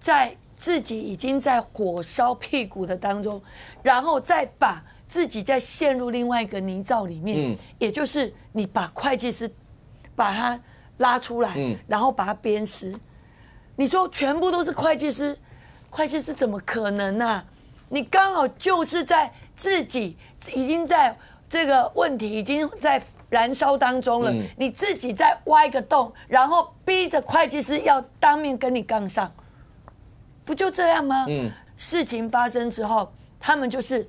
Speaker 7: 在自己已经在火烧屁股的当中，然后再把自己再陷入另外一个泥沼里面，也就是你把会计师把他拉出来，然后把他鞭尸。你说全部都是会计师，会计师怎么可能啊？你刚好就是在自己已经在这个问题已经在燃烧当中了，你自己再挖一个洞，然后逼着会计师要当面跟你杠上，不就这样吗？事情发生之后，他们就是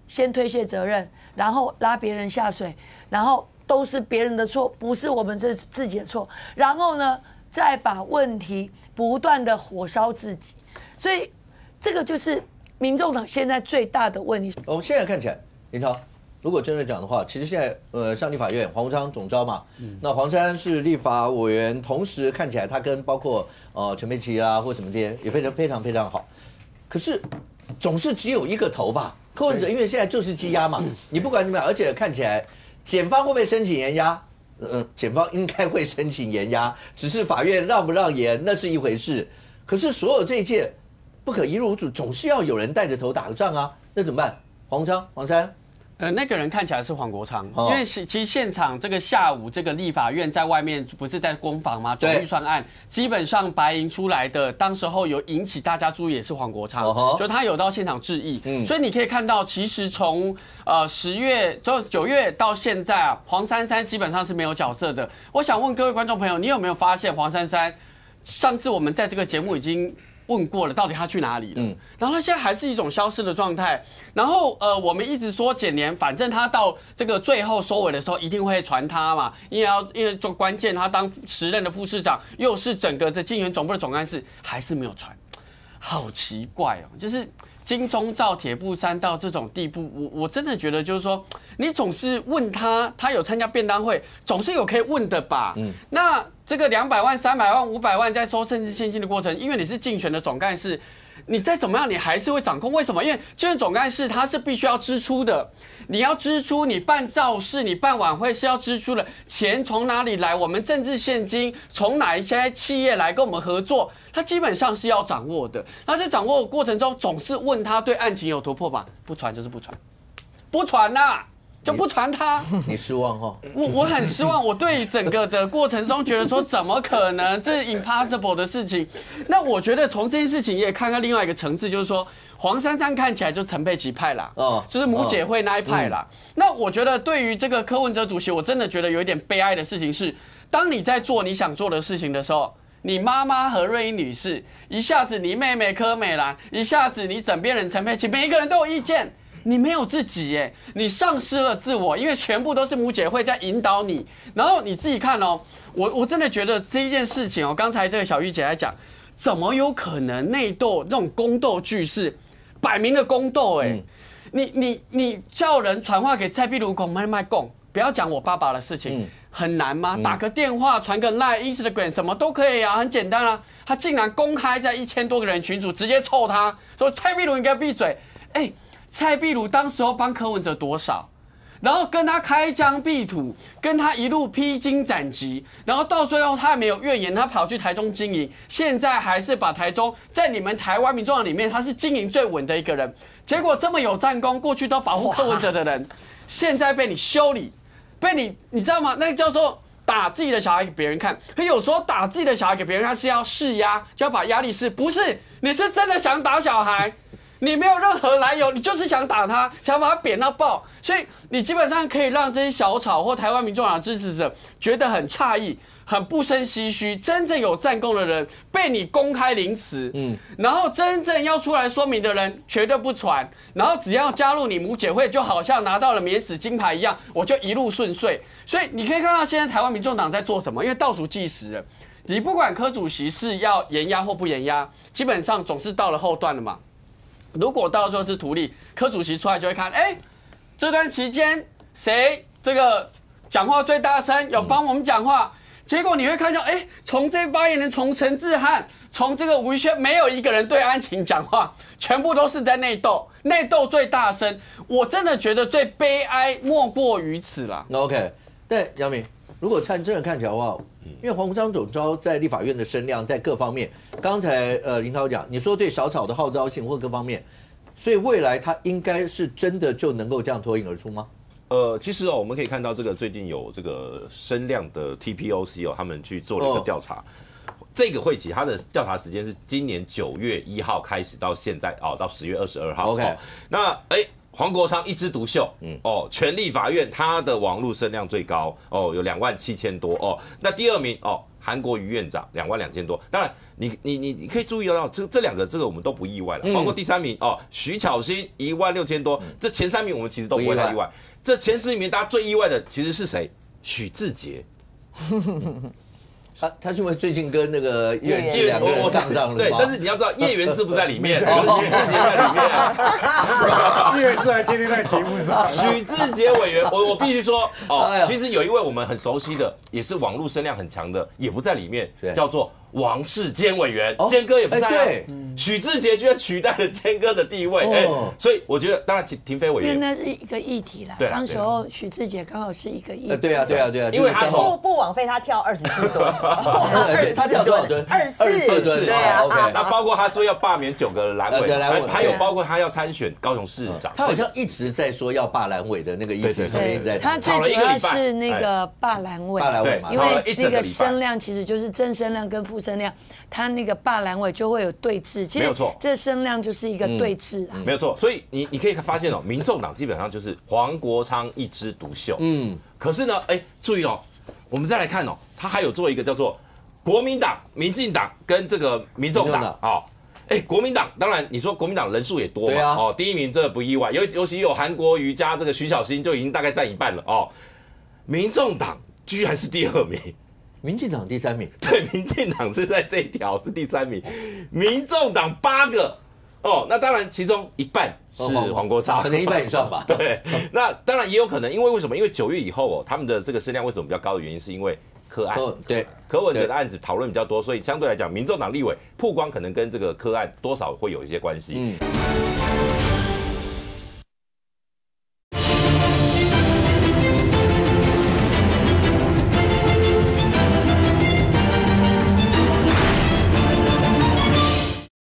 Speaker 7: 先推卸责任，然后拉别人下水，然后都是别人的错，不是我们自己的错，然后呢，再把问题不断的火烧自己，所以这个就是民众党现在最大的问题。
Speaker 1: 我们现在看起来，林涛。如果真的讲的话，其实现在上立法院黄国昌总召嘛，那黄珊是立法委员，同时看起来他跟包括陈佩琪啊或什么这些也非常好，可是总是只有一个头吧？柯文哲因为现在就是羁押嘛，你不管怎么样，而且看起来检方会不会申请延押？检方应该会申请延押，只是法院让不让延那是一回事。可是所有这一切不可一入无主，总是要有人带着头打个仗啊，那怎么办？黄珊。
Speaker 6: 那个人看起来是黄国昌，因为其实现场这个下午这个立法院在外面不是在攻防吗？总预算案基本上白银出来的，当时候有引起大家注意也是黄国昌，就他有到现场致意，所以你可以看到，其实从10月就9月到现在啊，黄珊珊基本上是没有角色的。我想问各位观众朋友，你有没有发现黄珊珊？上次我们在这个节目已经问过了，到底他去哪里了？然后他现在还是一种消失的状态。然后我们一直说检联，反正他到这个最后收尾的时候一定会传他嘛，因为做关键，他当时任的副市长，又是整个这竞选总部的总干事，还是没有传，好奇怪哦，就是金钟罩铁布衫到这种地步，我真的觉得就是说，你总是问他有参加便当会，总是有可以问的吧？那这个200万、300万、500万在收政治现金的过程，因为你是竞选的总干事，你再怎么样，你还是会掌控。为什么？因为竞选总干事他是必须要支出的，你要支出，你办造势、你办晚会是要支出的，钱从哪里来？我们政治现金从哪一些企业来跟我们合作？他基本上是要掌握的。那在掌握的过程中，总是问他对案情有突破吧？不传就是不传，不传呐。就不传他。
Speaker 1: 你失望哈？
Speaker 6: 我很失望，我对整个的过程中觉得说怎么可能，这是 impossible 的事情。那我觉得从这件事情也看看另外一个层次，就是说黄珊珊看起来就陈佩琪派啦，就是母姐会那一派啦。那我觉得对于这个柯文哲主席，我真的觉得有一点悲哀的事情是，当你在做你想做的事情的时候，你妈妈何瑞英女士，一下子你妹妹柯美兰，一下子你枕边人陈佩琪，每一个人都有意见。你没有自己耶，你丧失了自我，因为全部都是母姐会在引导你。然后你自己看哦，我真的觉得这一件事情哦，刚才这个小玉姐在讲，怎么有可能内斗这种宫斗剧是摆明的宫斗？哎，你叫人传话给蔡壁如讲卖讲，不要讲我爸爸的事情，很难吗？打个电话，传个 Line、Instagram 什么都可以啊，很简单啊。他竟然公开在1000多个人群组直接臭他，说蔡壁如应该闭嘴，哎。蔡壁如当时候帮柯文哲多少，然后跟他开疆辟土，跟他一路披荆斩棘，然后到最后他也没有怨言，他跑去台中经营，现在还是把台中在你们台湾民众党里面，他是经营最稳的一个人。结果这么有战功，过去都保护柯文哲的人，现在被你修理，被你知道吗？那个叫做打自己的小孩给别人看。可有时候打自己的小孩给别人看是要释压，就要把压力释，不是你是真的想打小孩。你没有任何来由，你就是想打他，想把他扁到爆，所以你基本上可以让这些小草或台湾民众党支持者觉得很诧异、很不胜唏嘘。真正有战功的人被你公开凌迟，然后真正要出来说明的人绝对不传，然后只要加入你母姐会，就好像拿到了免死金牌一样，我就一路顺遂。所以你可以看到现在台湾民众党在做什么，因为倒数计时了，你不管柯主席是要延压或不延压，基本上总是到了后段了嘛。如果到时候是图利，柯主席出来就会看，这段期间谁这个讲话最大声，有帮我们讲话。结果你会看到，从这发言人，从陈智汉，从这个吴怡萱，没有一个人对安晴讲话，全部都是在内斗，内斗最大声。我真的觉得最悲哀莫过于此啦。
Speaker 1: OK， 但杨明，如果真的看起来的话，因为黄章总召在立法院的声量，在各方面，刚才林涛讲，你说对小草的号召性或各方面，所以未来他应该是真的就能够这样脱颖而出吗？
Speaker 5: 其实我们可以看到这个最近有这个声量的 TPOC 他们去做了一个调查。这个会期它的调查时间是今年9月1号开始到现在到10月22号。
Speaker 1: OK，
Speaker 5: 那黄国昌一枝独秀，全立法院他的网络声量最高有27000多那第二名韩国瑜院长22000多。当然你可以注意到这两个我们都不意外了，包括第3名徐巧芯16000多，这前3名我们其实都不会太意外。这前10名大家最意外的其实是谁？许智杰。
Speaker 1: 他是因为最近跟那个叶元之2个人杠上了，
Speaker 5: 对，但是你要知道叶元之不在里面，许智杰在里面。
Speaker 3: 叶元之还天天在节目上。
Speaker 5: 许智杰委员，我必须说其实有一位我们很熟悉的，也是网络声量很强的，也不在里面，叫做王世坚委员，坚哥也不在。许智杰居然取代了坚哥的地位，所以我觉得当然廷飞委员，
Speaker 7: 因为那是一个议题啦。当时候许智杰刚好是一个议题。
Speaker 1: 对啊，
Speaker 5: 因为他
Speaker 2: 不枉费他跳24吨，
Speaker 1: 他跳多少吨？24吨。
Speaker 2: 对啊。
Speaker 5: 那包括他说要罢免9个蓝委，还有包括他要参选高雄市长，
Speaker 1: 他好像一直在说要罢蓝委的那个议题上面一直在
Speaker 7: 他最主要是那个罢蓝委
Speaker 1: 嘛，
Speaker 7: 因为那个声量其实就是正声量跟负声量，他那个罢蓝委就会有对峙。其实这声量就是一个对峙啊，
Speaker 5: 没有错。所以你可以发现民众党基本上就是黄国昌一枝独秀。可是呢，注意我们再来看他还有做一个叫做国民党、民进党跟这个民众党国民党当然你说国民党人数也多嘛，第1名这个不意外，尤其有韩国瑜加这个徐巧芯就已经大概占一半了民众党居然是第2名。
Speaker 1: 民进党第3名，
Speaker 5: 对，民进党是在这一条是第3名，民众党8个那当然其中一半是黄国昌，
Speaker 1: 可能一半以上吧。
Speaker 5: 对，那当然也有可能，因为为什么？因为9月以后他们的这个声量为什么比较高的原因，是因为柯案，
Speaker 1: 对，
Speaker 5: 柯文哲的案子讨论比较多，所以相对来讲，民众党立委曝光可能跟这个柯案多少会有一些关系。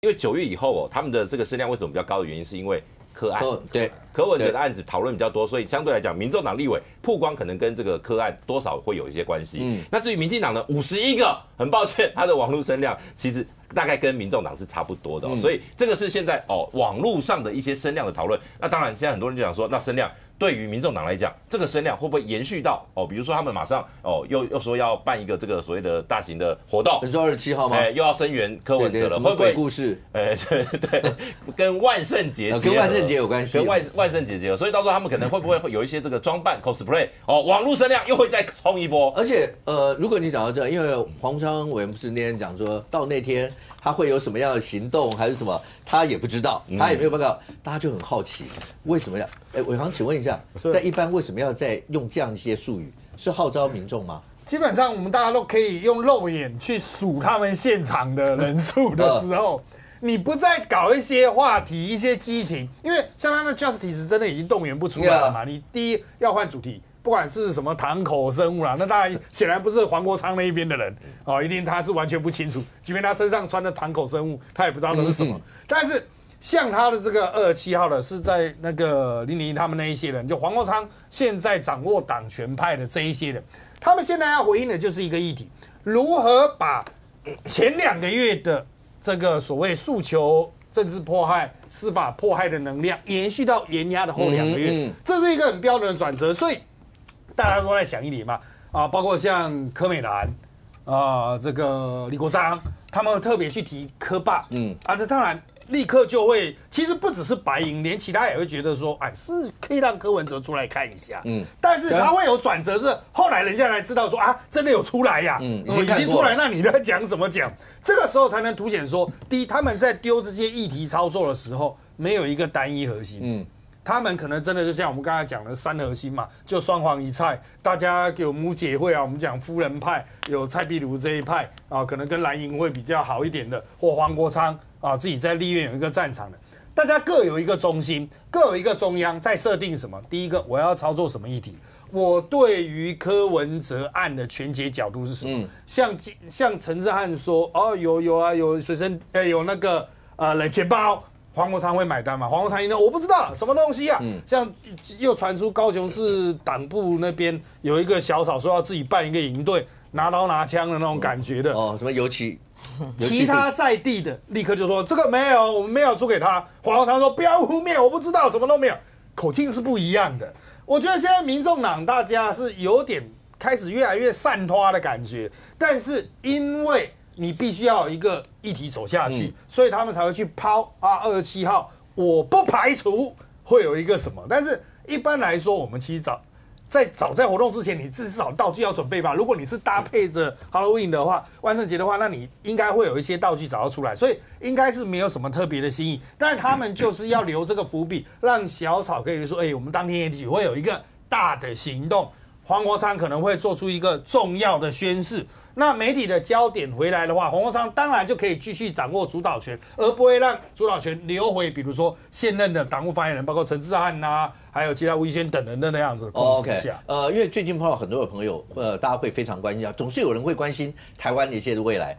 Speaker 5: 因为9月以后他们的这个声量为什么比较高的原因，是因为柯案，
Speaker 1: 对。
Speaker 5: 柯文哲的案子讨论比较多，所以相对来讲，民众党立委曝光可能跟这个柯案多少会有一些关系。那至于民进党呢，51个，很抱歉，他的网络声量其实大概跟民众党是差不多的，所以这个是现在网络上的一些声量的讨论。那当然，现在很多人就讲说，那声量对于民众党来讲，这个声量会不会延续到比如说他们马上又说要办一个这个所谓的大型的活动，
Speaker 1: 你说27号吗？
Speaker 5: 又要声援柯文哲了，会不会
Speaker 1: 故事？
Speaker 5: 对，跟万圣节
Speaker 1: 跟万圣节有关系，
Speaker 5: 跟万圣节结合，所以到时候他们可能会不会有一些这个装扮 cosplay 网络声量又会再冲一波。
Speaker 1: 而且如果你讲到这，因为黄昌委员不是那天讲说到那天他会有什么样的行动还是什么，他也不知道，他也没有办法，大家就很好奇为什么要伟航，请问一下，在一般为什么要再用这样一些术语？是号召民众吗？
Speaker 4: 基本上我们大家都可以用肉眼去数他们现场的人数的时候，你不再搞一些话题、一些激情，因为像他的 Justice 真的已经动员不出来了嘛。你第一要换主题，不管是什么堂口生物啦，那当然显然不是黄国昌那一边的人一定他是完全不清楚，即便他身上穿的堂口生物，他也不知道那是什么。但是像他的这个27号的是在那个001他们那一些人，就黄国昌现在掌握党权派的这一些人，他们现在要回应的就是一个议题，如何把前2个月的这个所谓诉求政治迫害、司法迫害的能量延续到延压的后2个月，这是一个很标准的转折。所以大家都在想一点嘛，包括像柯美兰这个李国章，他们特别去提柯爸，这当然立刻就会，其实不只是白银，连其他也会觉得说，是可以让柯文哲出来看一下，但是他会有转折，是后来人家才知道说真的有出来呀，已经出来，那你在讲什么讲？这个时候才能凸显说，第一，他们在丢这些议题操作的时候，没有一个单一核心，他们可能真的就像我们刚才讲的3核心嘛，就双黄一蔡，大家有母姐会我们讲夫人派，有蔡壁如这一派可能跟蓝营会比较好一点的，或黄国昌自己在立院有一个战场的，大家各有一个中心，各有一个中央，在设定什么？第一个，我要操作什么议题？我对于柯文哲案的全解角度是什么？像陈志汉说，有随身有那个冷钱包。黄国昌会买单吗？黄国昌我不知道什么东西啊。像又传出高雄市党部那边有一个小草说要自己办一个营队，拿刀拿枪的那种感觉的。
Speaker 1: 什么油漆？
Speaker 4: 其他在地的立刻就说这个没有，我们没有租给他。黄国昌说不要污蔑，我不知道，什么都没有，口径是不一样的。我觉得现在民众党大家是有点开始越来越散拖的感觉，但是因为你必须要有一个议题走下去，所以他们才会去抛27号。我不排除会有一个什么，但是一般来说，我们其实在活动之前，你至少道具要准备吧。如果你是搭配着 Halloween 的话，万圣节的话，那你应该会有一些道具找到出来，所以应该是没有什么特别的心意。但是他们就是要留这个伏笔，让小草可以说，我们当天也许会有一个大的行动，黄国昌可能会做出一个重要的宣示。那媒体的焦点回来的话，黄国昌当然就可以继续掌握主导权，而不会让主导权流回，比如说现任的党务发言人，包括陈志汉还有其他吴怡轩等人的那样子的控制之下。
Speaker 1: 因为最近碰到很多的朋友，大家会非常关心，总是有人会关心台湾的一些未来。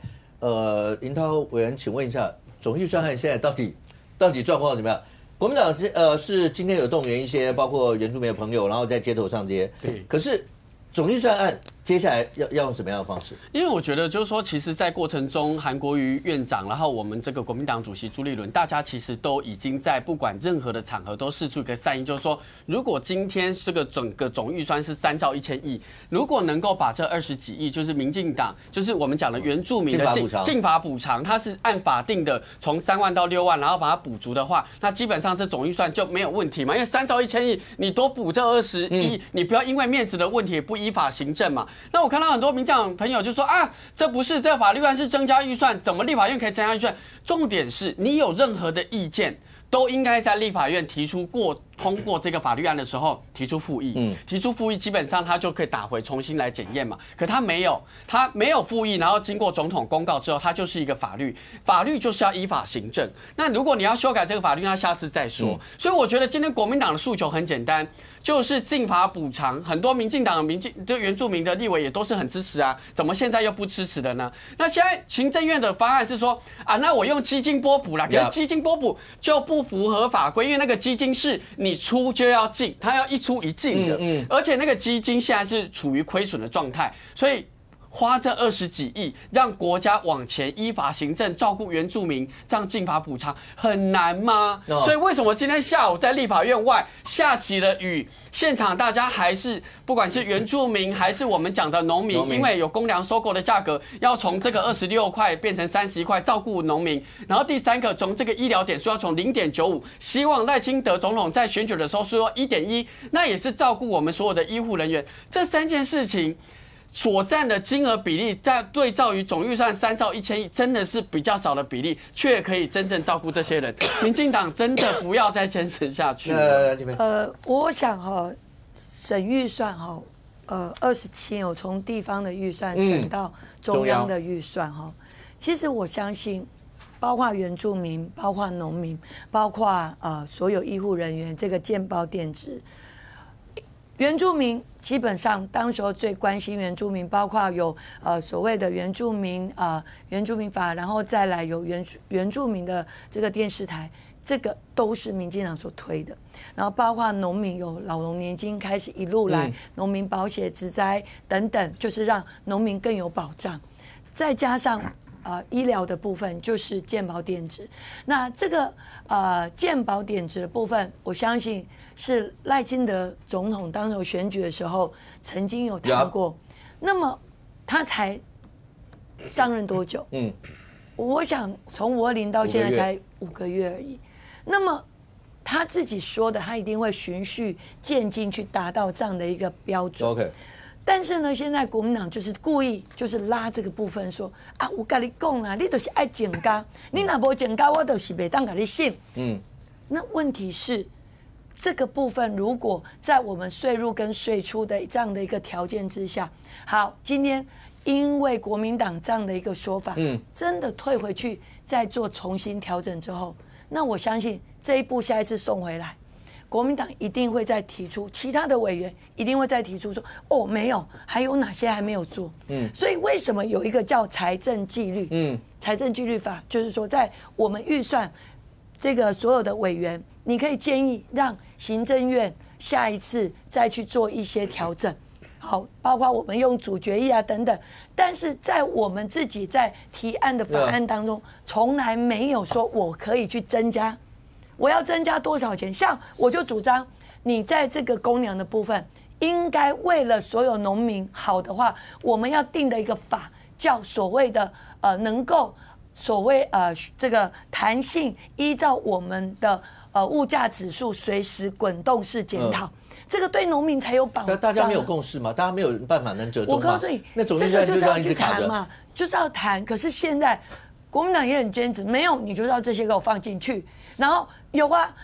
Speaker 1: 林涛委员，请问一下，总预算案现在到底状况怎么样？国民党是今天有动员一些包括原住民的朋友，然后在街头上街，可是总预算案接下来要用什么样的方式？
Speaker 6: 因为我觉得就是说，其实，在过程中，韩国瑜院长，然后我们这个国民党主席朱立伦，大家其实都已经在不管任何的场合都释出一个善意，就是说，如果今天这个整个总预算是3兆1000亿，如果能够把这20几亿，就是民进党，就是我们讲的原住民的进法补偿，它是按法定的从3万到6万，然后把它补足的话，那基本上这总预算就没有问题嘛，因为3兆1000亿，你多补这20亿，你不要因为面子的问题不依法行政嘛。那我看到很多民进党朋友就说这不是这法律案是增加预算，怎么立法院可以增加预算？重点是你有任何的意见，都应该在立法院提出过通过这个法律案的时候提出复议，提出复议基本上他就可以打回重新来检验嘛。可他没有复议，然后经过总统公告之后，它就是一个法律，法律就是要依法行政。那如果你要修改这个法律，那下次再说。所以我觉得今天国民党的诉求很简单，就是禁法补偿。很多民进党就原住民的立委也都是很支持啊，怎么现在又不支持了呢？那现在行政院的方案是说啊，那我用基金拨补啦，可是基金拨补就不符合法规，因为那个基金是你出就要进，它要一出一进的，而且那个基金现在是处于亏损的状态，所以花这20几亿让国家往前依法行政，照顾原住民，这样禁法补偿很难吗？所以为什么今天下午在立法院外下起了雨，现场大家还是不管是原住民还是我们讲的农民，因为有公粮收购的价格要从这个26块变成31块，照顾农民。然后第三个，从这个医疗点数要从0.95，希望赖清德总统在选举的时候说1.1，那也是照顾我们所有的医护人员。这3件事情所占的金额比例，在对照于总预算3兆1000亿，真的是比较少的比例，却可以真正照顾这些人。民进党真的不要再坚持下去了。
Speaker 7: 我想省预算27有从地方的预算省到中央的预算其实我相信，包括原住民、包括农民、包括所有医护人员，这个健保点值。原住民基本上当时候最关心原住民，包括有所谓的原住民法，然后再来有原住民的这个电视台，这个都是民进党所推的。然后包括农民有老农年金开始一路来，农民保险、职灾等等，就是让农民更有保障。再加上医疗的部分就是健保点值，那这个健保点值的部分，我相信是赖清德总统当时选举的时候曾经有谈过。那么他才上任多久？我想从520到现在才5个月而已。那么他自己说的，他一定会循序渐进去达到这样的一个标准。
Speaker 1: OK。
Speaker 7: 但是呢，现在国民党就是故意就是拉这个部分说啊，我跟你讲啦，你就是爱警告，你若无警告，我就是袂当给你信。那问题是这个部分，如果在我们税入跟税出的这样的一个条件之下，好，今天因为国民党这样的一个说法，真的退回去再做重新调整之后，那我相信这一步下一次送回来。国民党一定会再提出，其他的委员一定会再提出说，没有，还有哪些还没有做？所以为什么有一个叫财政纪律？财政纪律法就是说，在我们预算这个所有的委员，你可以建议让行政院下一次再去做一些调整。好，包括我们用主决议啊等等，但是在我们自己在提案的法案当中，从来没有说我可以去增加。我要增加多少钱？像我就主张，你在这个公粮的部分，应该为了所有农民好的话，我们要定的一个法，叫所谓的能够所谓这个弹性，依照我们的物价指数随时滚动式检讨。这个对农民才有保障。
Speaker 1: 大家没有共识吗？大家没有办法能折中吗？
Speaker 7: 我告诉你，
Speaker 1: 那总预
Speaker 7: 这个就是要
Speaker 1: 算就这样一直
Speaker 7: 去
Speaker 1: 卡着
Speaker 7: 谈嘛，就是要谈。可是现在国民党也很坚持，没有你就要这些给我放进去。然后有啊，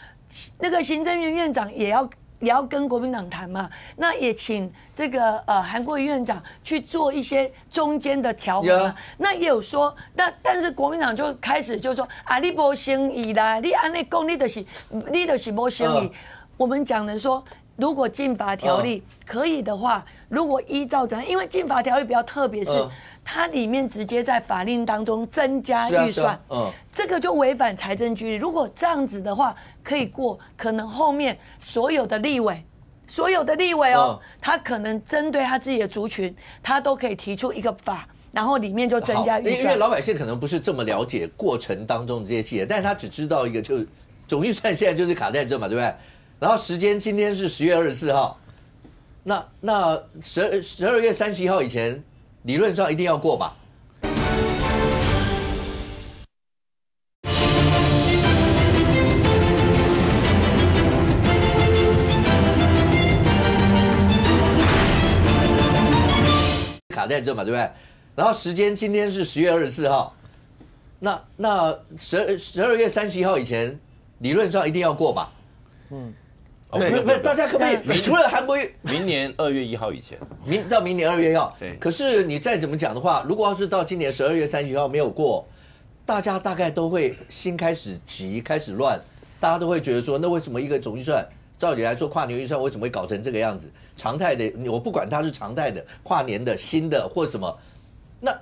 Speaker 7: 那个行政院院长也要跟国民党谈嘛。那也请这个韩国瑜院长去做一些中间的调和嘛。那也有说，但是国民党就开始就说啊，你没诚意啦，你按那讲你就是没诚意。我们讲的说，如果禁法条例可以的话，如果依照怎样，因为禁法条例比较特别是，它里面直接在法令当中增加预算，这个就违反财政纪律。如果这样子的话可以过，可能后面所有的立委他可能针对他自己的族群，他都可以提出一个法。然后里面就增加预算，
Speaker 1: 因为老百姓可能不是这么了解过程当中的这些细节，但是他只知道一个，就是总预算现在就是卡在这嘛，对不对？然后时间今天是10月24号，那12月31号以前，理论上一定要过吧？卡在这嘛，对不对？然后时间今天是10月24号，那12月31号以前，理论上一定要过吧？不是，大家可不可以除了韩国瑜，
Speaker 5: 明年2月1号以前，
Speaker 1: 到明年2月1号，
Speaker 5: 对。
Speaker 1: 可是你再怎么讲的话，如果要是到今年12月30号没有过，大家大概都会心开始急，开始乱，大家都会觉得说，那为什么一个总预算，照理来说跨年预算为什么会搞成这个样子？常态的，我不管它是常态的、跨年的、新的或什么，那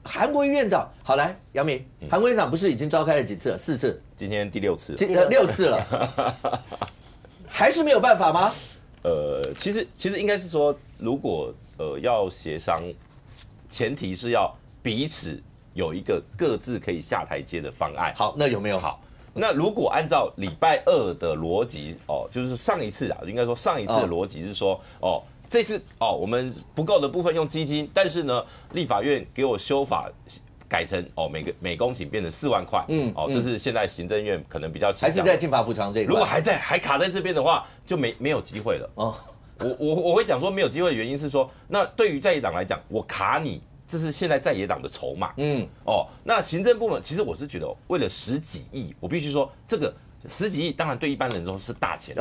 Speaker 1: 韩国瑜院长，好来，杨明，韩国院长不是已经召开了几次了？4次，
Speaker 5: 今天第6次
Speaker 1: ，6次了，还是没有办法吗？
Speaker 5: 其实应该是说，如果要协商，前提是要彼此有一个各自可以下台阶的方案。
Speaker 1: 好，那有没有好？
Speaker 5: 那如果按照礼拜2的逻辑，就是上一次啊，应该说上一次的逻辑是说，这次我们不够的部分用基金，但是呢，立法院给我修法改成每公顷变成4万块，这是现在行政院可能比较
Speaker 1: 还是在进法补偿这一块，
Speaker 5: 如果还卡在这边的话，就没有机会了。我会讲说没有机会的原因是说，那对于在野党来讲，我卡你，这是现在在野党的筹码。那行政部门其实我是觉得，为了10几亿，我必须说这个。10几亿当然对一般人都是大钱，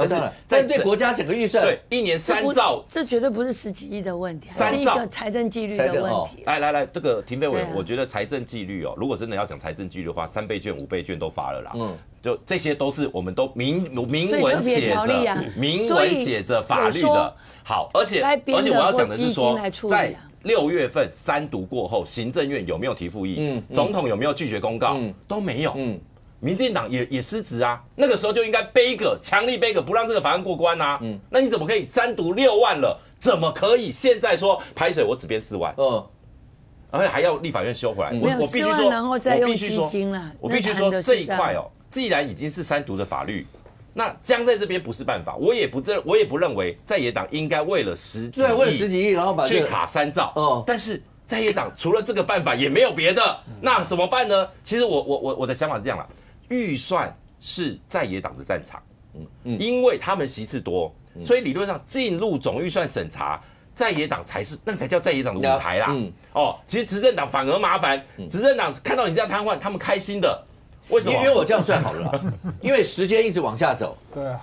Speaker 1: 但对国家整个预算，
Speaker 5: 对1年3兆，
Speaker 7: 这绝对不是10几亿的问题，是一个财政纪律的问题。
Speaker 5: 来，这个廷飞委员，我觉得财政纪律如果真的要讲财政纪律的话，3倍券、5倍券都发了啦，就这些都是我们都明文写着法律的。好，而且我要讲的是说，在6月份3读过后，行政院有没有提复议？总统有没有拒绝公告？都没有。民进党也失职啊，那个时候就应该强力背不让这个法案过关啊。那你怎么可以3读6万了？怎么可以现在说拍水我只编4万？而且还要立法院修回来。我必须说，
Speaker 7: 然后再用基金啦。
Speaker 5: 我必须说这一块既然已经是3读的法律，那僵在这边不是办法。我也不认为在野党应该为了10几亿，
Speaker 1: 然后把
Speaker 5: 去卡3兆。但是在野党除了这个办法也没有别的，那怎么办呢？其实我的想法是这样啦。预算是在野党的战场，因为他们席次多，所以理论上进入总预算审查，在野党那才叫在野党的舞台啦。其实执政党反而麻烦，执政党看到你这样瘫痪，他们开心的。为什么？
Speaker 1: 因为我这样算好了啦，因为时间一直往下走，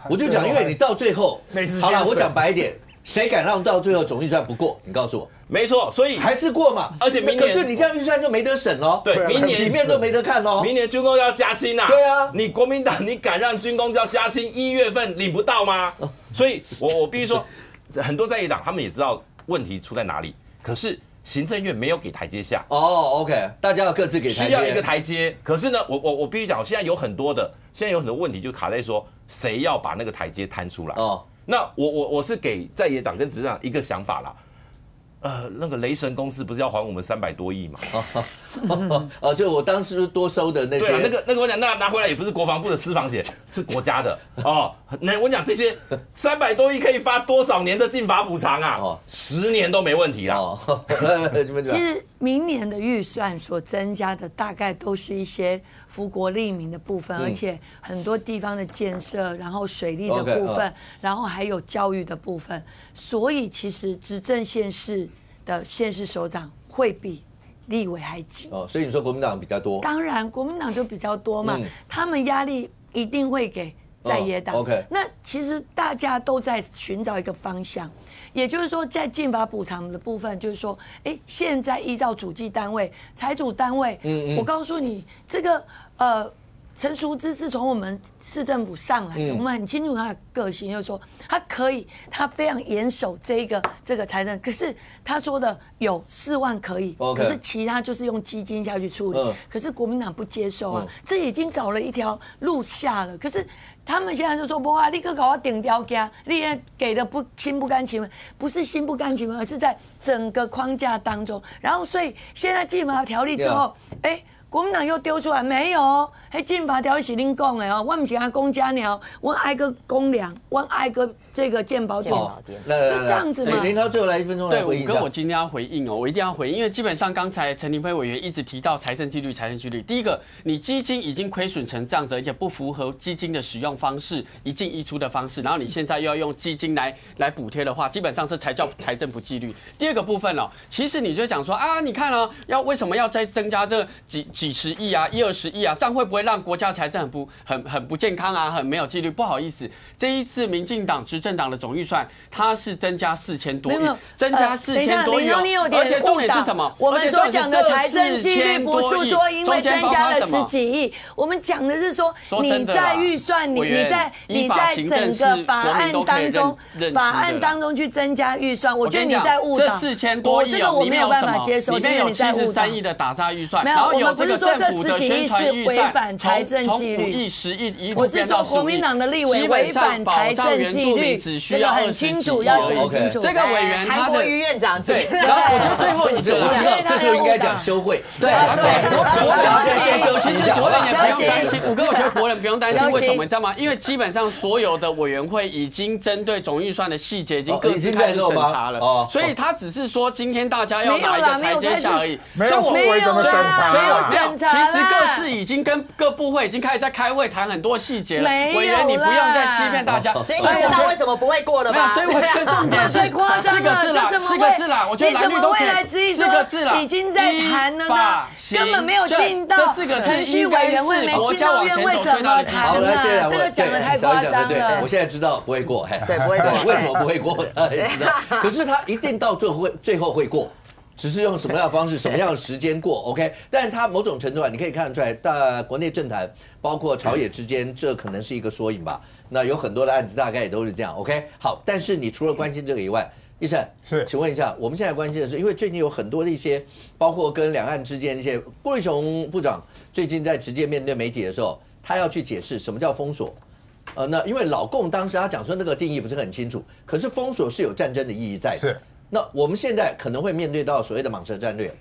Speaker 1: 我就讲，因为你到最后，好了，我讲白一点，谁敢让到最后总预算不过？你告诉我。
Speaker 5: 没错，所以
Speaker 1: 还是过嘛，
Speaker 5: 而且明年，
Speaker 1: 可是你这样预算就没得审哦，
Speaker 5: 对，明年
Speaker 1: 里面都没得看哦，
Speaker 5: 明年军工要加薪啊，
Speaker 1: 对啊，
Speaker 5: 你国民党你敢让军工要加薪，1月份领不到吗？所以我必须说，很多在野党他们也知道问题出在哪里，可是行政院没有给台阶下。
Speaker 1: OK， 大家要各自给台阶，
Speaker 5: 需要一个台阶。可是呢，我必须讲，现在有很多问题就卡在说谁要把那个台阶摊出来。那我是给在野党跟执政党一个想法啦。那个雷神公司不是要还我们300多亿嘛？
Speaker 1: 就我当时多收的那些，
Speaker 5: 对那个我讲，那拿回来也不是国防部的私房钱，是国家的那我讲这些300多亿可以发多少年的进法补偿啊？10年都没问题啦。
Speaker 7: 其实明年的预算所增加的大概都是一些福国利民的部分，而且很多地方的建设，然后水利的部分，然后还有教育的部分，所以其实执政县市的县市首长会比立委还紧。
Speaker 1: 所以你说国民党比较多？
Speaker 7: 当然，国民党就比较多嘛，他们压力一定会给在野党。那其实大家都在寻找一个方向。也就是说，在进法补偿的部分，就是说，现在依照主计单位、财主单位，我告诉你，这个陈淑芝是从我们市政府上来的，我们很清楚他的个性，就是说他可以，他非常严守这个财政，可是他说的有4万可以，可是其他就是用基金下去处理，可是国民党不接受啊，这已经找了一条路下了，可是。他们现在就说不啊，立刻搞我顶标价，你也给的心不甘情愿，不是心不甘情愿，而是在整个框架当中。然后，所以现在进法条例之后，国民党又丢出来没有？进法条例是恁讲的我不是爱公家鸟，我爱个公粮，我爱个这个健保点，就这样子嘛。
Speaker 1: 林涛最后来1分钟来回应一下。
Speaker 6: 对，我今天要回应我一定要回应，因为基本上刚才陈亭妃委员一直提到财政纪律。第一个，你基金已经亏损成这样子，而且不符合基金的使用方式，一进一出的方式，然后你现在又要用基金来补贴的话，基本上这才叫财政不纪律。第二个部分其实你就讲说啊，你看为什么要再增加这几几十亿啊，20亿啊，这样会不会让国家财政很不健康啊，很没有纪律？不好意思，这一次民进党执政党的总预算，它是增加4000多亿，增加4000多亿，而且重点是什么？
Speaker 7: 我们所讲的财政纪律不是说因为增加了10几亿，我们讲的是说你在预算你在整个法案当中去增加预算，我觉得你在误导。
Speaker 6: 这4000多亿，
Speaker 7: 这个我没有办法接受，
Speaker 6: 里面有73亿的打诈预算，
Speaker 7: 没有，我们不是说这10几亿是违反财政纪律，
Speaker 6: 从5亿、10亿，
Speaker 7: 我是说国民党的立委违反财政纪律，这个很清楚，要讲清楚。
Speaker 6: 这个委员
Speaker 2: 韩国瑜院长
Speaker 6: 对，然后我就最后一个，
Speaker 1: 我知道这时候应该讲休会，
Speaker 7: 对，
Speaker 1: 先休息一下。
Speaker 6: 国人也不用担心，五哥，我觉得国人不用担心，为什么你知道吗？因为基本上所有的委员会已经针对总预算的细节已经各自开始审查了，所以他只是说今天大家要拿一个台阶下而已，
Speaker 3: 没有复委怎么审查？
Speaker 7: 没有审查，
Speaker 6: 其实各自已经跟各部会已经开始在开会谈很多细节了，委员你不用再欺骗大家，
Speaker 2: 所以你知道为什么不会过了吗？
Speaker 6: 所以我觉得重点是4个字啦，我觉得蓝绿都可以4个字啦，
Speaker 7: 已经在谈了呢，根本没有进到程序委员会，没进到院会怎么谈呢？这个讲的太夸张了。
Speaker 1: 我现在知道不会过，
Speaker 2: 对，不会过。
Speaker 1: 为什么不会过？大家也知道。可是他一定到最后会过，只是用什么样的方式、什么样的时间过 ，OK？ 但是他某种程度上，你可以看得出来，国内政坛包括朝野之间，这可能是一个缩影吧。那有很多的案子，大概也都是这样 ，OK？ 好，但是你除了关心这个以外，医生
Speaker 3: 是，
Speaker 1: 请问一下，我们现在关心的是，因为最近有很多的一些，包括跟两岸之间一些，顾立雄部长最近在直接面对媒体的时候，他要去解释什么叫封锁。那因为老共当时他讲说那个定义不是很清楚，可是封锁是有战争的意义在的。
Speaker 3: 是。
Speaker 1: 那我们现在可能会面对到所谓的蟒蛇战略。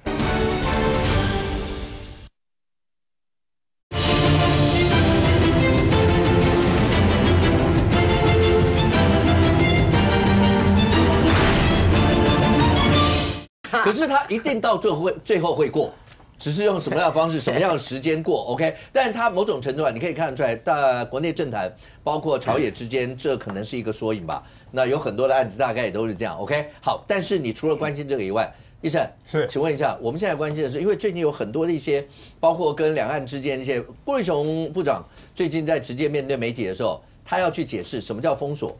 Speaker 1: 可是他一定到最后会过，只是用什么样的方式、什么样的时间过 ，OK？ 但是他某种程度上，你可以看得出来，国内政坛包括朝野之间，这可能是一个缩影吧。那有很多的案子，大概也都是这样 ，OK？ 好，但是你除了关心这个以外，医生
Speaker 3: 是，
Speaker 1: 请问一下，我们现在关心的是，因为最近有很多的一些，包括跟两岸之间一些，顾立雄部长最近在直接面对媒体的时候，他要去解释什么叫封锁。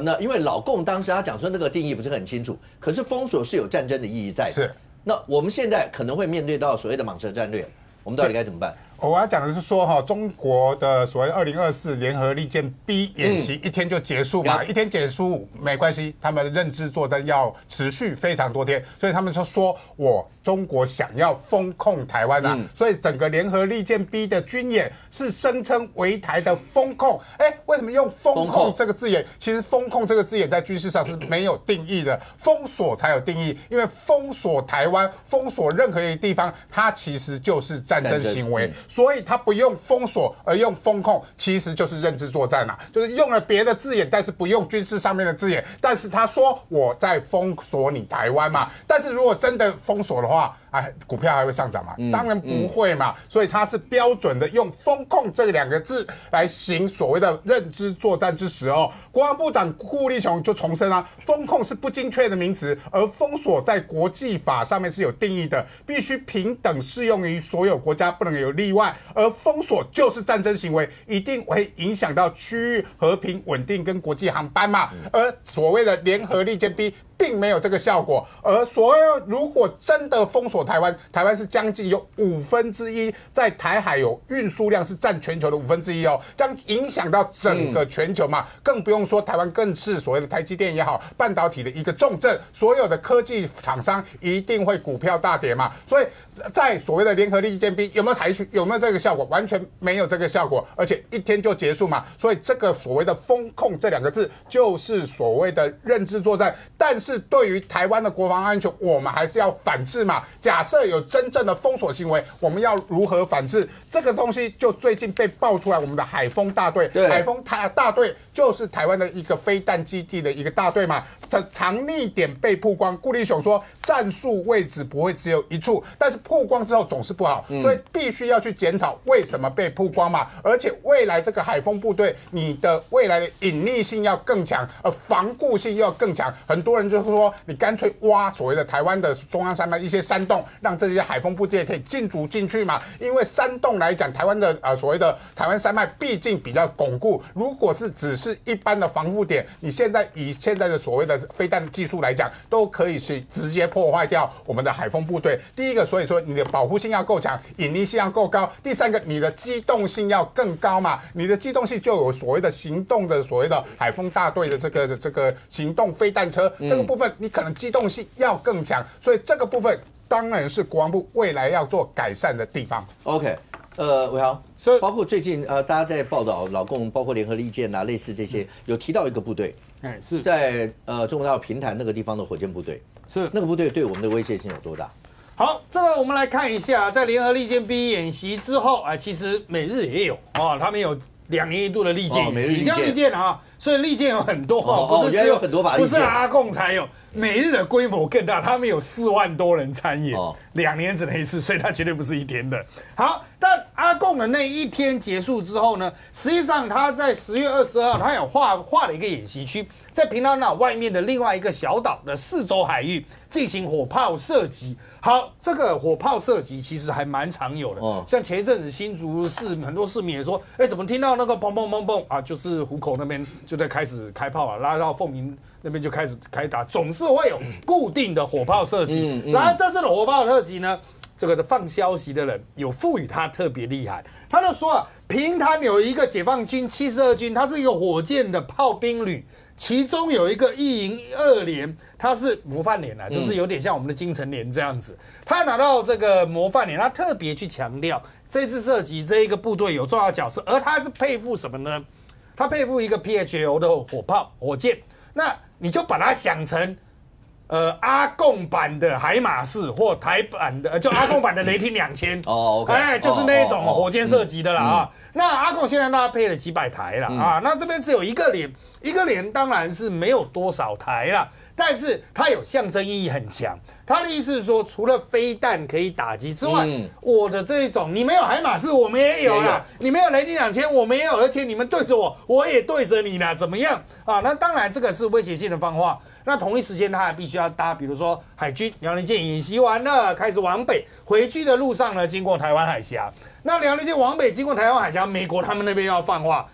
Speaker 1: 那因为老共当时他讲说那个定义不是很清楚，可是封锁是有战争的意义在的。
Speaker 3: 是。
Speaker 1: 那我们现在可能会面对到所谓的蟒蛇战略，我们到底该怎么办？
Speaker 3: 我要讲的是说中国的所谓2024联合利剑 B 演习一天就结束嘛，一天结束没关系，他们的认知作战要持续非常多天，所以他们就说中国想要封控台湾啊，所以整个联合利剑 B 的军演是声称围台的封控。为什么用封控这个字眼？其实封控这个字眼在军事上是没有定义的，封锁才有定义，因为封锁台湾、封锁任何一个地方，它其实就是战争行为。所以他不用封锁而用封控，其实就是认知作战啊，就是用了别的字眼，但是不用军事上面的字眼。但是他说我在封锁你台湾嘛，但是如果真的封锁的话，股票还会上涨吗？当然不会嘛。所以他是标准的用封控这2个字来行所谓的认知作战之时哦。国防部长顾立雄就重申啊，封控是不精确的名词，而封锁在国际法上面是有定义的，必须平等适用于所有国家，不能有例外。而封锁就是战争行为，一定会影响到区域和平稳定跟国际航班嘛。而所谓的联合利剑 B并没有这个效果，而所有如果真的封锁台湾，台湾是将近有1/5在台海有运输量是占全球的1/5哦，将影响到整个全球嘛，更不用说台湾更是所谓的台积电也好，半导体的一个重镇，所有的科技厂商一定会股票大跌嘛，所以在所谓的联合利剑 B 有没有这个效果？完全没有这个效果，而且一天就结束嘛，所以这个所谓的封控这2个字就是所谓的认知作战，但是对于台湾的国防安全，我们还是要反制嘛。假设有真正的封锁行为，我们要如何反制？这个东西就最近被爆出来，我们的海锋大队，海锋大队就是台湾的一个飞弹基地的一个大队嘛。藏匿点被曝光，顾立雄说战术位置不会只有一处，但是曝光之后总是不好，所以必须要去检讨为什么被曝光嘛。而且未来这个海锋部队，你的未来的隐匿性要更强，防固性要更强。很多人就就是说你干脆挖所谓的台湾的中央山脉一些山洞，让这些海风部队可以进驻进去嘛。因为山洞来讲，台湾的所谓的台湾山脉毕竟比较巩固，如果是只是一般的防护点，你现在以现在的所谓的飞弹技术来讲，都可以是直接破坏掉我们的海风部队。第一个，所以说你的保护性要够强，隐匿性要够高。第三个，你的机动性要更高嘛，你的机动性就有所谓的行动的所谓的海风大队的这个行动飞弹车，这个部分你可能机动性要更强，所以这个部分当然是国防部未来要做改善的地方。
Speaker 1: OK。伟豪，包括最近大家在报道老共，包括联合利剑啊，类似这些，有提到一个部队，
Speaker 4: 是
Speaker 1: 在中国大陆平潭那个地方的火箭部队，
Speaker 4: 是
Speaker 1: 那个部队对我们的威胁性有多大？
Speaker 4: 好，这个我们来看一下，在联合利剑 B 演习之后，其实美日也有他们有2年1度的利剑演习，这样利剑所以利剑有很多不是只有
Speaker 1: 很多把利剑，
Speaker 4: 不是阿共才有。美日的规模更大，他们有4万多人参演，2年只能一次，所以它绝对不是一天的。好，但阿共的那一天结束之后呢，实际上他在10月22号，他有画了一个演习区，在平潭岛外面的另外一个小岛的4周海域进行火炮射击。好，这个火炮射击其实还蛮常有的，像前一阵子新竹市很多市民也说，怎么听到那个砰砰砰砰就是湖口那边就在开始开炮了，拉到凤鸣那边就开始打，总是会有固定的火炮射击。然后这次的火炮射击呢，这个放消息的人有赋予他特别厉害，他就说平潭有一个解放军72军，它是一个火箭的炮兵旅，其中有一个102连，它是模范连就是有点像我们的金城连这样子。他拿到这个模范连，他特别去强调这次射击这一个部队有重要角色，而他是配附什么呢？他配附一个 PHL 的火箭。那你就把它想成，阿共版的海马式或台版的，就阿共版的雷霆2000，就是那一种火箭射击的啦那阿共现在大家配了几百台了那这边只有一个连当然是没有多少台啦，但是它有象征意义很强。他的意思是说，除了飞弹可以打击之外，我的这一种你没有海马式，我们也有啦；你没有雷霆2000，我们也有，而且你们对着我，我也对着你啦，怎么样那当然这个是威胁性的放话。那同一时间，他还必须要搭，比如说海军辽宁舰演习完了，开始往北，回去的路上呢，经过台湾海峡。那辽宁舰往北经过台湾海峡，美国他们那边要放话，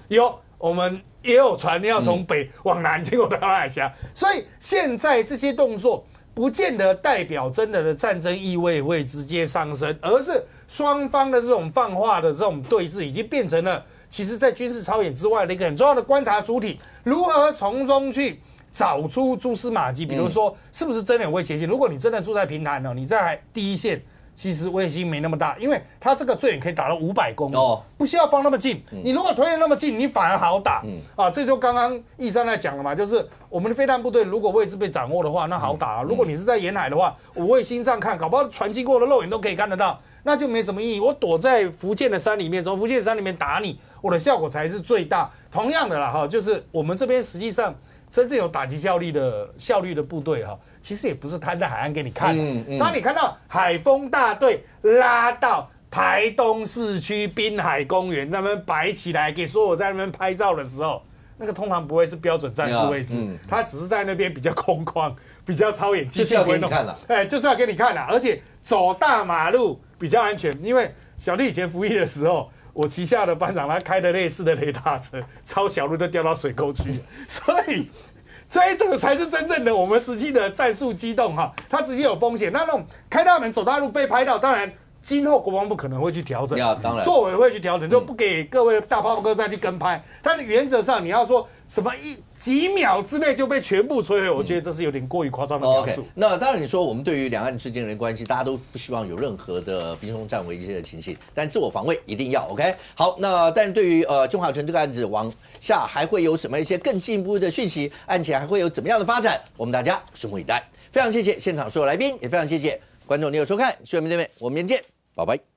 Speaker 4: 我们也有船要从北往南经过台湾海峡，所以现在这些动作不见得代表真的战争意味会直接上升，而是双方的这种放话的这种对峙，已经变成了其实在军事操演之外的一个很重要的观察主体，如何从中去找出蛛丝马迹，比如说是不是真的有威胁性？如果你真的住在平潭你在第一线，其实威胁性没那么大，因为它这个最远可以打到500公里，不需要放那么近。你如果推得那么近，你反而好打。这就刚刚义山在讲了嘛，就是我们的飞弹部队如果位置被掌握的话，那好打如果你是在沿海的话，我卫星上看，搞不好船经过的肉眼都可以看得到，那就没什么意义。我躲在福建的山里面，从福建山里面打你，我的效果才是最大。同样的啦，就是我们这边实际上真正有打击效率的部队其实也不是摊在海岸给你看当你看到海风大队拉到台东市区滨海公园那边摆起来给所有在那边拍照的时候，那个通常不会是标准战术位置，它只是在那边比较空旷，比较超演，
Speaker 1: 就是要给你看了，
Speaker 4: 就是要给你看了，而且走大马路比较安全。因为小弟以前服役的时候，我旗下的班长他开的类似的雷达车，超小路就掉到水沟去，所以这个才是真正的我们实际的战术机动它实际有风险。那种开大门走大路被拍到，当然今后国防部可能会去调整，
Speaker 1: 当然
Speaker 4: 作为会去调整，就不给各位大炮哥再去跟拍。但是原则上你要说什么几秒之内就被全部摧毁，我觉得这是有点过于夸张的描述。
Speaker 1: 那当然你说我们对于两岸之间的关系，大家都不希望有任何的兵凶战危这些的情形，但自我防卫一定要 OK。好，那但是对于中华城这个案子往下还会有什么一些更进一步的讯息，案情还会有怎么样的发展，我们大家拭目以待。非常谢谢现场所有来宾，也非常谢谢观众朋友收看《新闻面对面》，我们明天见，拜拜。